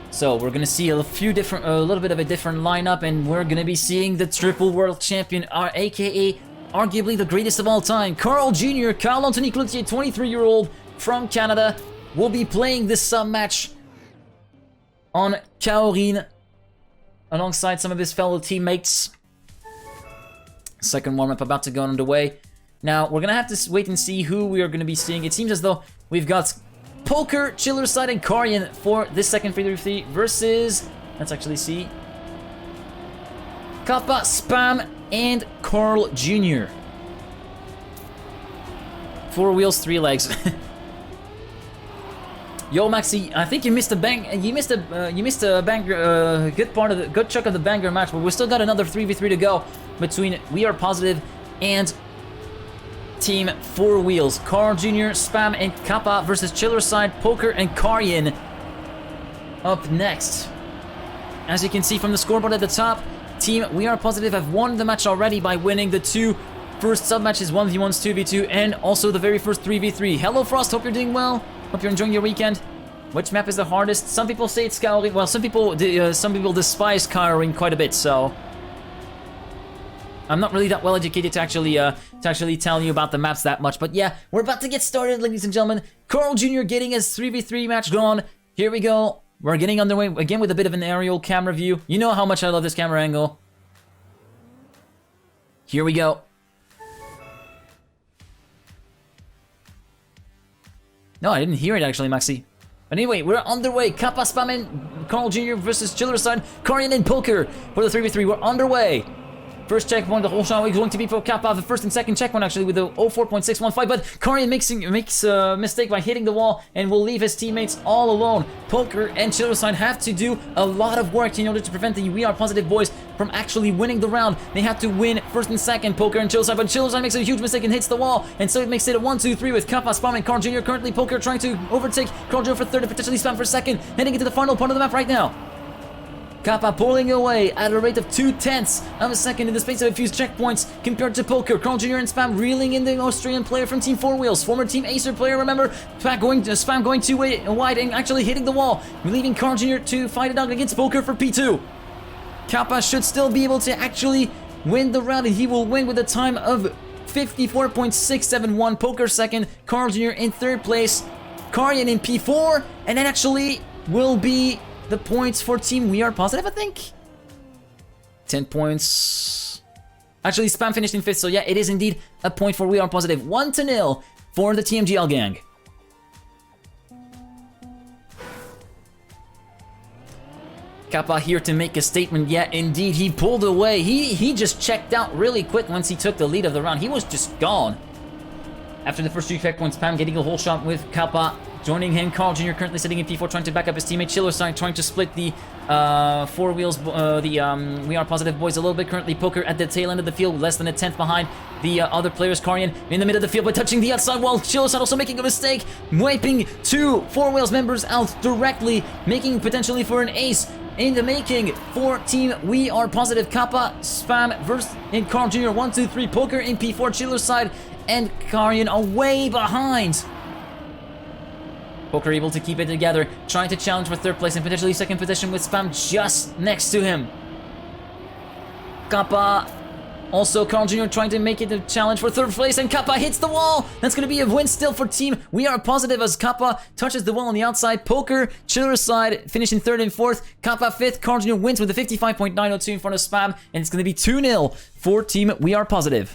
So we're gonna see a little bit of a different lineup, and we're gonna be seeing the triple world champion, aka arguably the greatest of all time, CarlJr, Carl-Anthony Cloutier, 23-year-old from Canada, will be playing this sub match on Karjen alongside some of his fellow teammates. Second warm-up about to go underway. Now, we're gonna have to wait and see who we are gonna be seeing. It seems as though we've got Poker, Chillerside, and Karjen for this second 3v3 versus, let's actually see, Kappa, Spam, and CarlJr. 4 wheels, 3 legs. Yo, Maxi, I think you missed a good chunk of the banger match, but we still got another 3v3 to go between WeArePositive and Team 4 Wheels. CarlJr, Spam, and Kappa versus Chillerside, Poker, and Karjen. Up next, as you can see from the scoreboard at the top, Team WeArePositive have won the match already by winning the 2 first sub matches, 1v1s, 2v2, and also the very first 3v3. Hello Frost, hope you're doing well. Hope you're enjoying your weekend. Which map is the hardest? Some people say it's Karjen. Well, some people despise Karjen quite a bit, so I'm not really that well educated to actually tell you about the maps that much. But yeah, we're about to get started, ladies and gentlemen. CarlJr getting his 3v3 match going. Here we go. We're getting underway again with a bit of an aerial camera view. You know how much I love this camera angle. Here we go. No, I didn't hear it actually, Maxi. But anyway, we're underway. Kappa, Spam, and CarlJr versus Chillerside, Karjen, and Poker for the 3v3. We're underway. First checkpoint, the whole shot is going to be for Kappa. The first and second checkpoint actually with the 04.615, but Karjen makes a mistake by hitting the wall and will leave his teammates all alone. Poker and Chillerside have to do a lot of work in order to prevent the WeArePositive boys from actually winning the round. They have to win first and second, Poker and Chillerside, but Chillerside makes a huge mistake and hits the wall, and so it makes it a 1-2-3 with Kappa, Spam, and CarlJr. Currently, Poker trying to overtake CarlJr for third and potentially Spam for second, heading into the final part of the map right now. Kappa pulling away at a rate of 0.2 of a second in the space of a few checkpoints compared to Poker. CarlJr and Spam reeling in the Australian player from Team 4 Wheels, former Team Acer player, remember? Spam going too wide and actually hitting the wall, leaving CarlJr to fight it out against Poker for P2. Kappa should still be able to actually win the round, and he will win with a time of 54.671. Poker second, CarlJr in third place, Karjen in P4, and then actually will be the points for Team WeArePositive, I think? 10 points. Actually, Spam finished in 5th, so yeah, it is indeed a point for WeArePositive. 1-0 for the TMGL Gang. Kappa here to make a statement. Yeah, indeed, he pulled away. He just checked out really quick once he took the lead of the round. He was just gone. After the first 2 checkpoints, Spam getting a whole shot with Kappa. Joining him, CarlJr currently sitting in P4, trying to back up his teammate. Chillerside trying to split the 4 Wheels, WeArePositive boys a little bit. Currently, Poker at the tail end of the field, less than a 10th behind the other players. Karjen in the middle of the field, but touching the outside wall. Chillerside also making a mistake, wiping 2 4 Wheels members out directly, making potentially for an ace in the making for Team WeArePositive. Kappa, Spam versus CarlJr. 1-2-3. Poker in P4. Chillerside and Karjen are way behind. Poker able to keep it together, trying to challenge for third place and potentially second position with Spam just next to him. Kappa Also, CarlJr trying to make it a challenge for 3rd place, and Kappa hits the wall. That's going to be a win still for Team WeArePositive as Kappa touches the wall on the outside. Poker, Chiller side, finishing 3rd and 4th. Kappa 5th. CarlJr wins with a 55.902 in front of Spam, and it's going to be 2-0 for Team WeArePositive.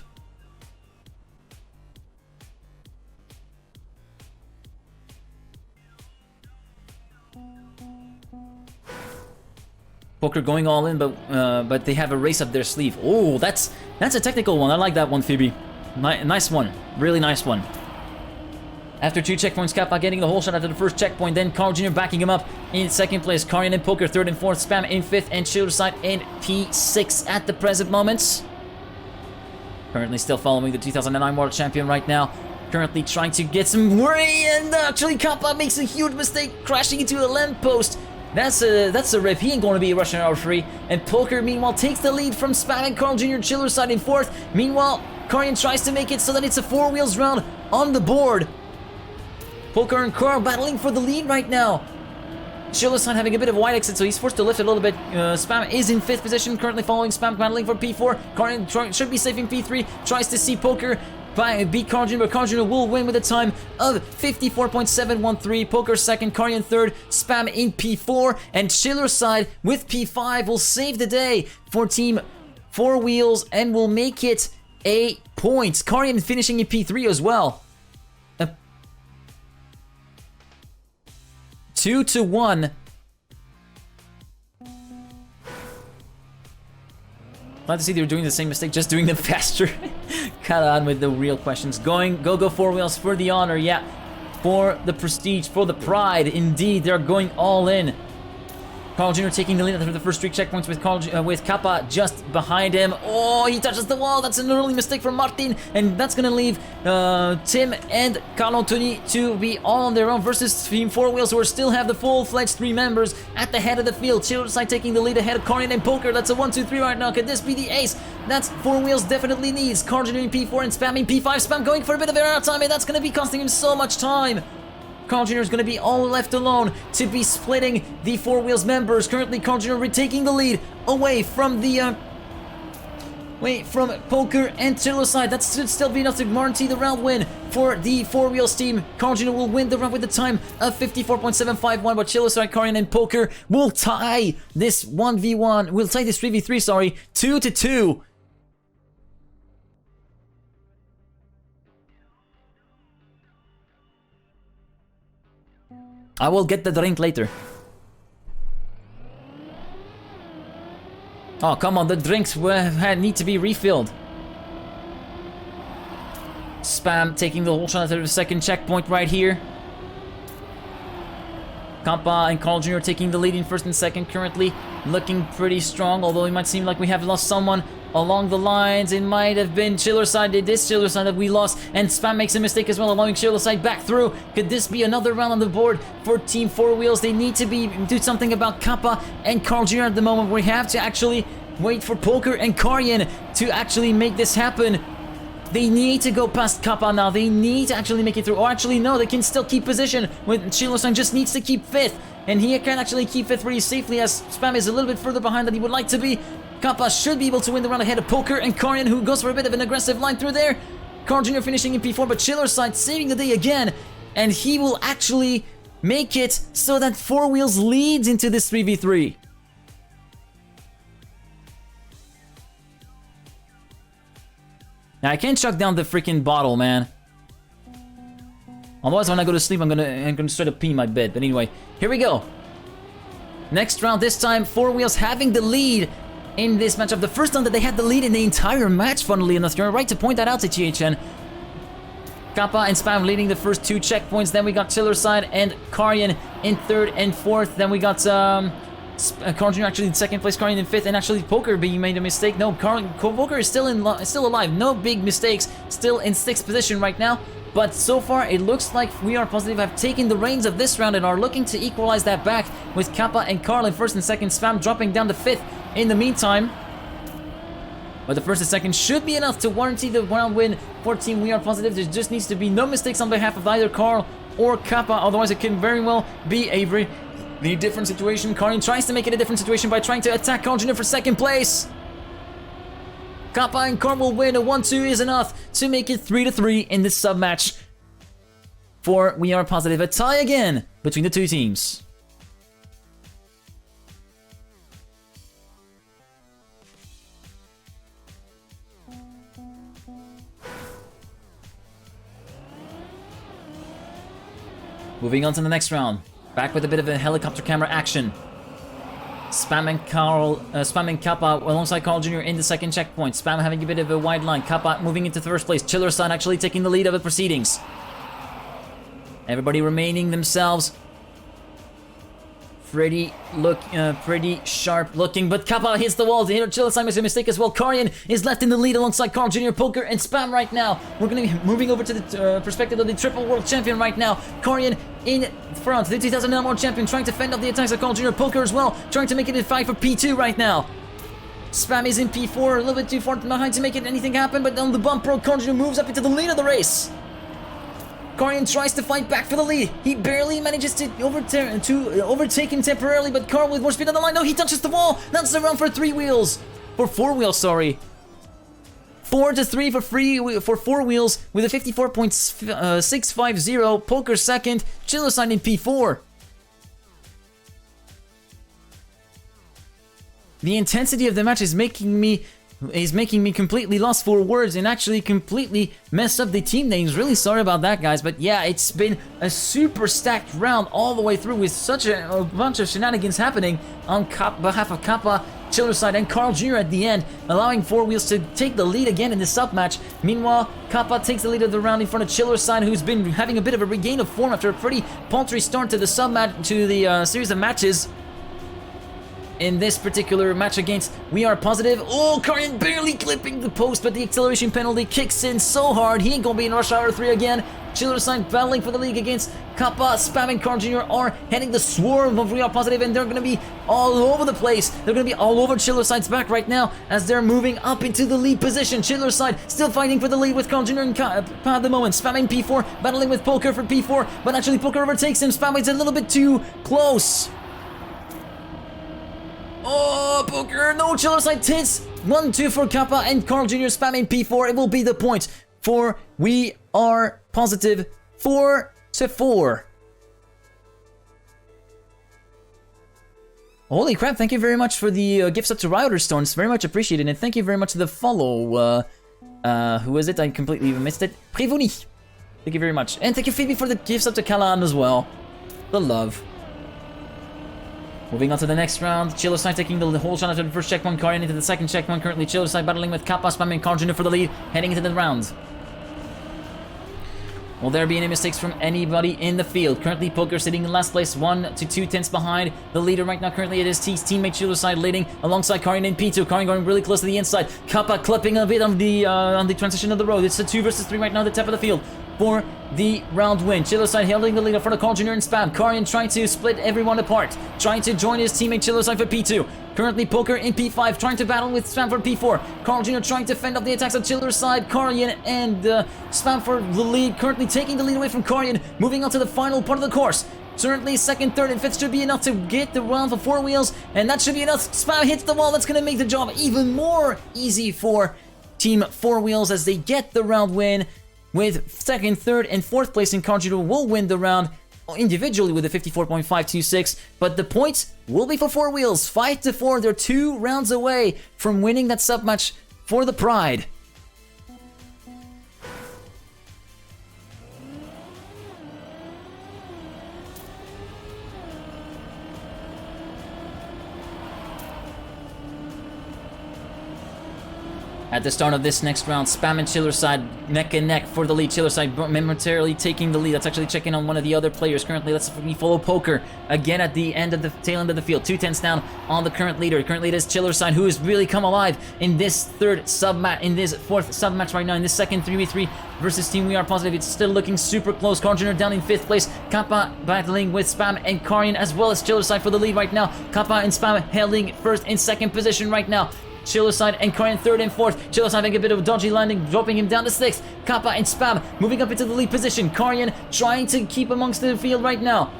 Poker going all in, but they have a race up their sleeve. Oh, that's a technical one. I like that one, Phoebe. Nice one. Really nice one. After 2 checkpoints, Kappa getting the whole shot after the first checkpoint. Then CarlJr backing him up in 2nd place. Karjen and Poker 3rd and 4th. Spam in 5th, and Suicide in P6 at the present moment. Currently still following the 2009 World Champion right now. Currently trying to get some worry, and actually Kappa makes a huge mistake, crashing into a lamppost. That's a rip. He ain't going to be a Russian hour free. And Poker, meanwhile, takes the lead from Spam and CarlJr. Chiller side in 4th. Meanwhile, Karjen tries to make it so that it's a 4-wheels round on the board. Poker and Carl battling for the lead right now. Chiller side having a bit of a wide exit, so he's forced to lift a little bit. Spam is in 5th position, currently following Spam, battling for P4. Karjen should be safe in P3. Tries to see Poker beat CarlJr, but CarlJr will win with a time of 54.713. Poker 2nd, Karjen 3rd, Spam in P4, and Chiller side with P5 will save the day for Team 4Wheels and will make it 8 points. Karjen finishing in P3 as well. 2-1. Glad to see they're doing the same mistake, just doing them faster. Cut on with the real questions. Go 4Wheels for the honor, yeah. For the prestige, for the pride, indeed, they're going all in. CarlJr taking the lead after the first 3 checkpoints with Kappa just behind him. Oh, he touches the wall. That's an early mistake from Martin, and that's going to leave Tim and Carl Anthony to be all on their own versus Team 4Wheels, who still have the full-fledged 3 members at the head of the field. Chiller side taking the lead ahead of Karjen and Poker. That's a 1-2-3 right now. Could this be the ace? That's 4Wheels definitely needs. CarlJr in P4 and Spam in P5. Spam going for a bit of air time, and that's going to be costing him so much time. CarlJr is going to be all left alone to be splitting the 4Wheels members. Currently, CarlJr retaking the lead away from the from Poker and Chiller side. That should still be enough to guarantee the round win for the 4Wheels team. CarlJr will win the round with a time of 54.751, but Chiller side, Karjen and Poker will tie this 1v1. We'll tie this 3v3, sorry, 2-2. I will get the drink later. Oh, come on, the drinks need to be refilled. Spam taking the whole shot at the 2nd checkpoint right here. Kappa and CarlJr taking the lead in 1st and 2nd, currently looking pretty strong, although it might seem like we have lost someone along the lines. It might have been Chiller side, this Chiller side that we lost, and Spam makes a mistake as well, allowing Chiller side back through. Could this be another round on the board for Team 4Wheels? They need to do something about Kappa and CarlJr at the moment. We have to actually wait for Poker and Karjen to actually make this happen. They need to go past Kappa now. They need to actually make it through. Or actually, no, they can still keep position. Chiller-san just needs to keep 5th. And he can actually keep 5th pretty safely, as Spam is a little bit further behind than he would like to be. Kappa should be able to win the round ahead of Poker and Karjen, who goes for a bit of an aggressive line through there. CarlJr finishing in P4, but Chiller-side saving the day again. And he will actually make it so that 4Wheels leads into this 3v3. Now, I can't chuck down the freaking bottle, man. Otherwise, when I go to sleep, I'm gonna straight up pee my bed. But anyway, here we go. Next round, this time, 4Wheels having the lead in this matchup. The first time that they had the lead in the entire match, funnily enough. You're right to point that out to THN. Kappa and Spam leading the first 2 checkpoints. Then we got Chiller side and Karjen in 3rd and 4th. Then we got CarlJr actually in 2nd place, Karjen in 5th, and actually Poker being made a mistake. No, Poker is still alive. No big mistakes. Still in 6th position right now. But so far, it looks like WeArePositive have taken the reins of this round and are looking to equalize that back with Kappa and Karl in 1st and 2nd. Spam dropping down to 5th in the meantime. But the 1st and 2nd should be enough to warranty the round win for Team WeArePositive. There just needs to be no mistakes on behalf of either Karl or Kappa. Otherwise, it can very well be the different situation. Karjen tries to make it a different situation by trying to attack CarlJr for 2nd place. Kappa and Karl will win. A 1-2 is enough to make it 3-3 in this sub-match. For WeArePositive, a tie again between the two teams. Moving on to the next round. Back with a bit of a helicopter camera action. Spamming Kappa alongside CarlJr in the second checkpoint. Spam having a bit of a wide line. Kappa moving into first place. Chillerside actually taking the lead of the proceedings. Everybody remaining themselves pretty sharp looking, but Kappa hits the wall. Chillerside makes a mistake as well. Karjen is left in the lead alongside CarlJr, Poker, and Spam right now. We're going to be moving over to the perspective of the triple world champion right now. Karjen in front, the 2009 world champion, trying to fend off the attacks of CarlJr, Poker as well, trying to make it a fight for P2 right now. Spam is in P4, a little bit too far behind to make anything happen, but on the bump road, CarlJr moves up into the lead of the race. Karjen tries to fight back for the lead. He barely manages to overtake him temporarily, but Karl with more speed on the line. No, he touches the wall. That's the round for 4 Wheels, sorry. 4-3 for 4 Wheels with a 54.650. Poker second. Chillerside in P4. The intensity of the match is making me completely lost for words and actually completely messed up the team names. Really sorry about that, guys, but yeah, it's been a super stacked round all the way through with such a bunch of shenanigans happening on behalf of Kappa, Chillerside, and CarlJr at the end, allowing 4 Wheels to take the lead again in this sub-match. Meanwhile, Kappa takes the lead of the round in front of Chillerside, who's been having a bit of a regain of form after a pretty paltry start to the series of matches. In this particular match against WeArePositive. Oh, Karjen barely clipping the post, but the acceleration penalty kicks in so hard. He ain't gonna be in Rush Hour 3 again. Chillerside battling for the league against Kappa. Spam and CarlJr are heading the swarm of WeArePositive, and they're gonna be all over the place. They're gonna be all over Chillerside's back right now as they're moving up into the lead position. Chillerside still fighting for the lead with CarlJr and Kappa at the moment. Spamming P4, battling with Poker for P4, but actually Poker overtakes him. Spam is a little bit too close. Oh, Poker, no, Chillerside hits. 1-2 for Kappa and CarlJr spamming P4. It will be the point for WeArePositive 4-4. Holy crap, thank you very much for the gifts up to Rioter Stones. Very much appreciated. And thank you very much for the follow. Who is it? I completely missed it. Prevoni. Thank you very much. And thank you, Phoebe, for the gifts up to Kalan as well. The love. Moving on to the next round, Chillerside taking the whole shot after the first checkpoint, Karjen into the second checkpoint. Currently Chillerside battling with Kappa, spamming CarlJr for the lead, heading into the round. Will there be any mistakes from anybody in the field? Currently Poker sitting in last place, 1 to 2 tenths behind the leader right now. Currently it is his teammate Chillerside leading alongside Karjen in P2. Karjen going really close to the inside. Kappa clipping a bit on the transition of the road. It's a 2 versus 3 right now at the top of the field for the round win. Chillerside holding the lead in front of CarlJr and Spam. Karjen trying to split everyone apart, trying to join his teammate Chillerside for P2. Currently Poker in P5, trying to battle with Spam for P4. CarlJr trying to fend off the attacks of Chillerside, Karjen, and Spam for the lead. Currently taking the lead away from Karjen, moving on to the final part of the course. Currently second, third, and fifth should be enough to get the round for 4 Wheels, and that should be enough. Spam hits the wall. That's going to make the job even more easy for Team 4 Wheels as they get the round win. With second, third, and fourth place in CarlJr will win the round individually with a 54.526, but the points will be for 4 Wheels. 5-4, they're 2 rounds away from winning that sub-match for the Pride. At the start of this next round, Spam and Chillerside neck and neck for the lead. Chillerside momentarily taking the lead. That's actually checking on one of the other players. Currently, let's follow Poker again at the end of the tail end of the field. 2 tenths down on the current leader. Currently, it is Chillerside who has really come alive in this fourth sub match right now. In this second 3v3 versus Team WeArePositive, it's still looking super close. CarlJr down in 5th place. Kappa battling with Spam and Karjen as well as Chillerside for the lead right now. Kappa and Spam holding first and second position right now. Chillerside and Karjen 3rd and 4th. Chillerside having a bit of a dodgy landing, dropping him down to 6th. Kappa and Spam moving up into the lead position. Karjen trying to keep amongst the field right now.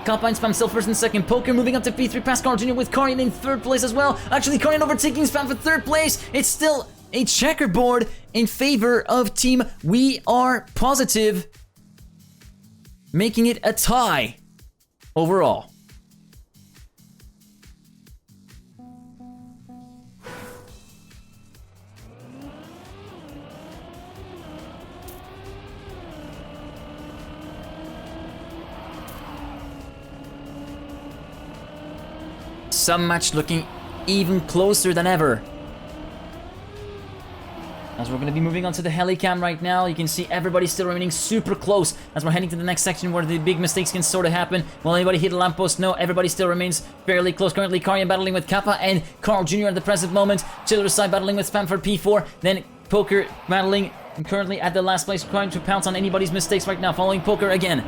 Kappa and Spam still 1st and 2nd. Poker moving up to P3 past CarlJr with Karjen in 3rd place as well. Actually, Karjen overtaking Spam for 3rd place. It's still a checkerboard in favor of Team WeArePositive, making it a tie overall. Some match looking even closer than ever. As we're going to be moving on to the helicam right now, you can see everybody still remaining super close as we're heading to the next section where the big mistakes can sort of happen. Will anybody hit a lamppost? No, everybody still remains fairly close. Currently, Karjen battling with Kappa and CarlJr at the present moment. Chiller side battling with Spam for P4. Then Poker battling currently at the last place, trying to pounce on anybody's mistakes right now, following Poker again.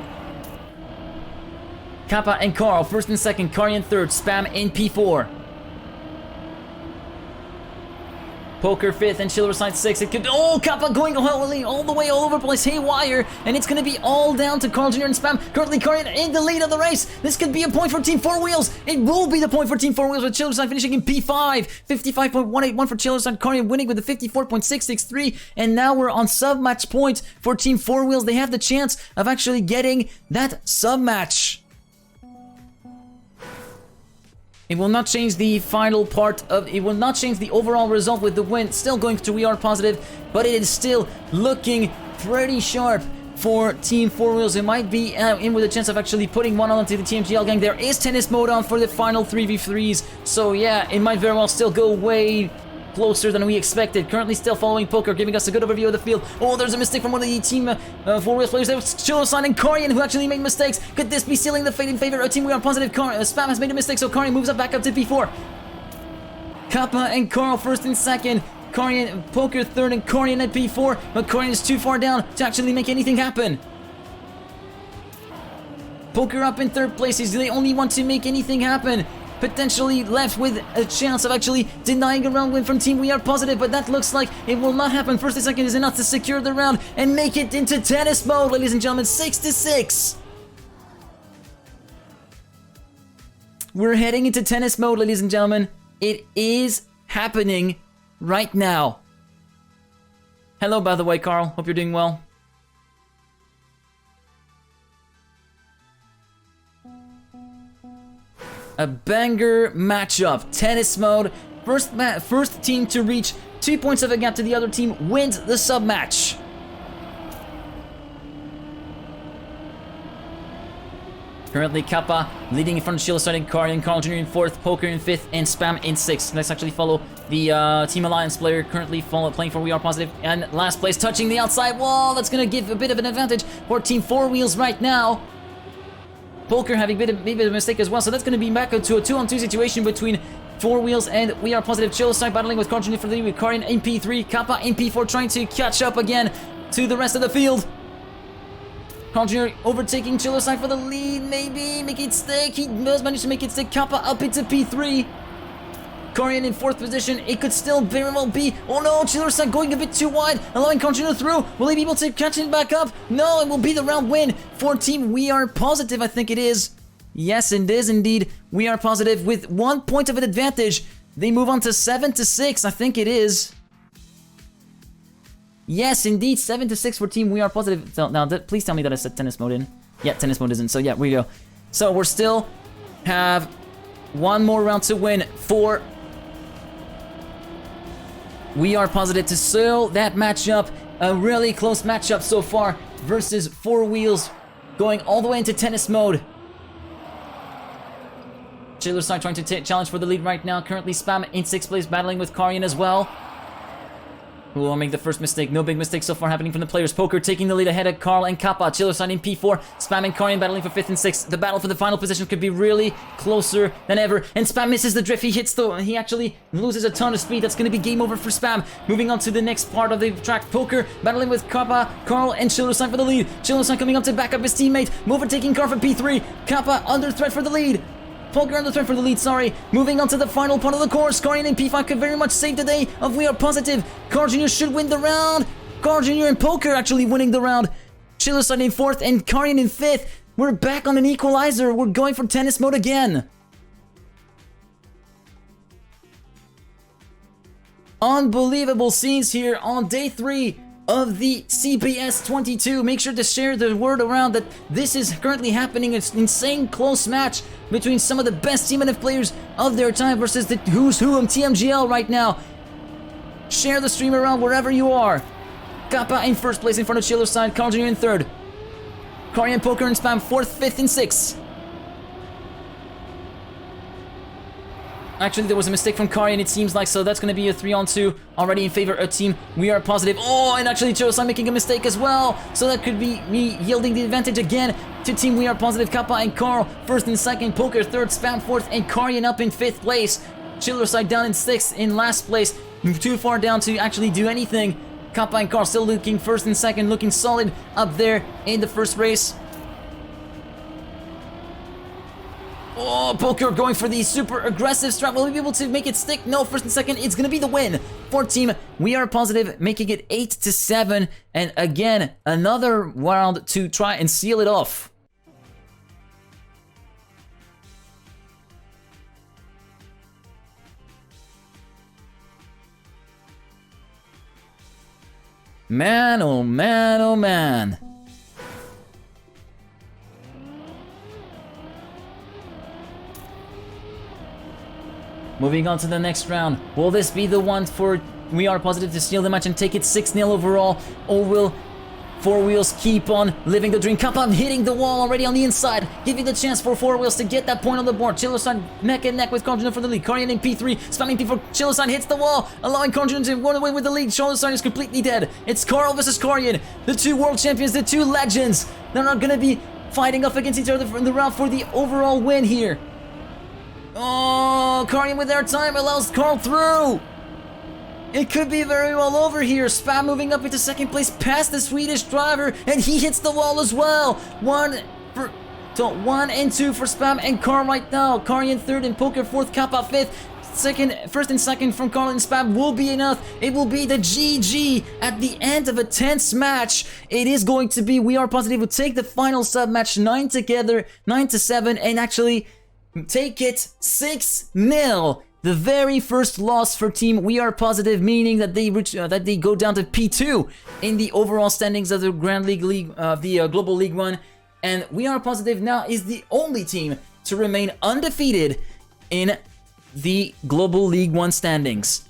Kappa and Karl, first and second. Karjen third. Spam in P4. Poker fifth and Chiller side sixth. It could. Oh, Kappa going all the way all over the place, haywire, and it's going to be all down to CarlJr and Spam. Currently, Karjen in the lead of the race. This could be a point for Team 4Wheels. It will be the point for Team 4Wheels with Chiller side finishing in P5. 55.181 for Chiller side. Karjen winning with a 54.663, and now we're on sub-match point for Team 4Wheels. They have the chance of actually getting that sub-match. It will not change the final part of, it will not change the overall result with the win. Still going to WeArePositive, but it is still looking pretty sharp for Team 4Wheels. It might be in with a chance of actually putting one onto the TMGL Gang. There is tennis mode on for the final 3v3s, so yeah, it might very well still go way closer than we expected. Currently still following Poker, giving us a good overview of the field. Oh, there's a mistake from one of the Team 4Wheels players. There was Chilosine and Karjen who actually made mistakes. Could this be sealing the fate in favor of Team WeArePositive? Spam has made a mistake, so Karjen moves up back up to P4. Kappa and Karl first and second. Karjen, Poker third, and Karjen at P4, but Karjen is too far down to actually make anything happen. Poker up in third place. He's the only one to make anything happen. Potentially left with a chance of actually denying a round win from Team WeArePositive, but that looks like it will not happen. First and second is enough to secure the round and make it into tennis mode, ladies and gentlemen. 6-6. We're heading into tennis mode, ladies and gentlemen. It is happening right now. Hello, by the way, Karl. Hope you're doing well. A banger matchup, tennis mode. First team to reach 2 points of a gap to the other team wins the sub match. Currently, Kappa leading in front of Sheila, starting Karjen, CarlJr in fourth, Poker in fifth, and Spam in sixth. Let's actually follow the Team Alliance player currently playing for WeArePositive. And last place, touching the outside wall. That's going to give a bit of an advantage for Team 4Wheels right now. Poker having maybe a mistake as well, so that's going to be back to a 2-on-2 situation between 4Wheels and WeArePositive. Chilo side battling with CarlJr for the lead, with Karjen in P3, Kappa in P4, trying to catch up again to the rest of the field. CarlJr overtaking Chilo side for the lead, maybe make it stick. He does manage to make it stick. Kappa up into P3. Karjen in fourth position. It could still very well be. Oh no, Chiller side going a bit too wide, allowing CarlJr through. Will he be able to catch it back up? No, it will be the round win for Team WeArePositive, I think it is. Yes, it is indeed. WeArePositive with 1 point of an advantage. They move on to 7-6, I think it is. Yes, indeed, 7-6 for Team WeArePositive. So now, please tell me that I set tennis mode in. Yeah, tennis mode isn't. So yeah, we go. So we're still have one more round to win for WeArePositive to seal that matchup. A really close matchup so far versus 4Wheels going all the way into tennis mode. Chiller side trying to challenge for the lead right now. Currently Spam in sixth place, battling with Karjen as well. Who will make the first mistake? No big mistakes so far happening from the players. Poker taking the lead ahead of Karl and Kappa. Chiller side in P4. Spam and Karjen battling for 5th and 6th. The battle for the final position could be really closer than ever. And Spam misses the drift. He actually loses a ton of speed. That's going to be game over for Spam. Moving on to the next part of the track. Poker battling with Kappa, Karl, and Chiller side for the lead. Chiller side coming up to back up his teammate. Overtaking Karl for P3. Kappa under threat for the lead. Poker under threat for the lead, sorry. Moving on to the final part of the course. Karjen in P5 could very much save the day of WeArePositive. CarlJr should win the round. CarlJr and Poker actually winning the round. Chiller side in 4th and Karjen in 5th. We're back on an equalizer. We're going for tennis mode again. Unbelievable scenes here on day 3 of the CPS 22. Make sure to share the word around that this is currently happening. It's an insane close match between some of the best TMNF players of their time versus the who's who of TMGL right now. Share the stream around wherever you are. Kappa in first place in front of Chiller's side, CarlJr in third. Karjen, Poker, and Spam 4th, 5th, and 6th. Actually, there was a mistake from Karjen, it seems like, so that's going to be a 3-on-2 already in favor of team WeArePositive. Oh, and actually Chosan making a mistake as well, so that could be me yielding the advantage again to team WeArePositive. Kappa and Karl, 1st and 2nd, Poker 3rd, Spam 4th, and Karjen up in 5th place. Chiller's side down in 6th, in last place, too far down to actually do anything. Kappa and Karl still looking 1st and 2nd, looking solid up there in the first race. Oh, Poker going for the super aggressive strat. Will we be able to make it stick? No, 1st and 2nd, it's gonna be the win for team WeArePositive, making it 8-7. And again, another round to try and seal it off. Man, oh man, oh man. Moving on to the next round. Will this be the one for WeArePositive to steal the match and take it 6-0 overall? Or will 4Wheels keep on living the dream? Kappa hitting the wall already on the inside. Giving the chance for 4Wheels to get that point on the board. Chillerson neck and neck with CarlJr for the lead. Karjen in P3, spamming P4. Chillerson hits the wall, allowing CarlJr to run away with the lead. Chillerson is completely dead. It's Karl versus Karjen. The two world champions, the two legends. They're not going to be fighting off against each other in the round for the overall win here. Oh, Karjen with their time allows Karl through. It could be very well over here. Spam moving up into 2nd place past the Swedish driver, and he hits the wall as well. 1 and 2 for Spam and Karl right now. Karjen 3rd and Poker 4th, Kappa 5th. 1st and 2nd from Karl and Spam will be enough. It will be the GG at the end of a tense match. It is going to be WeArePositive will take the final sub match 9 together, 9-7, and actually take it 6-0. The very first loss for team WeArePositive, meaning that they go down to P2 in the overall standings of the Global League 1, and WeArePositive now is the only team to remain undefeated in the Global League 1 standings.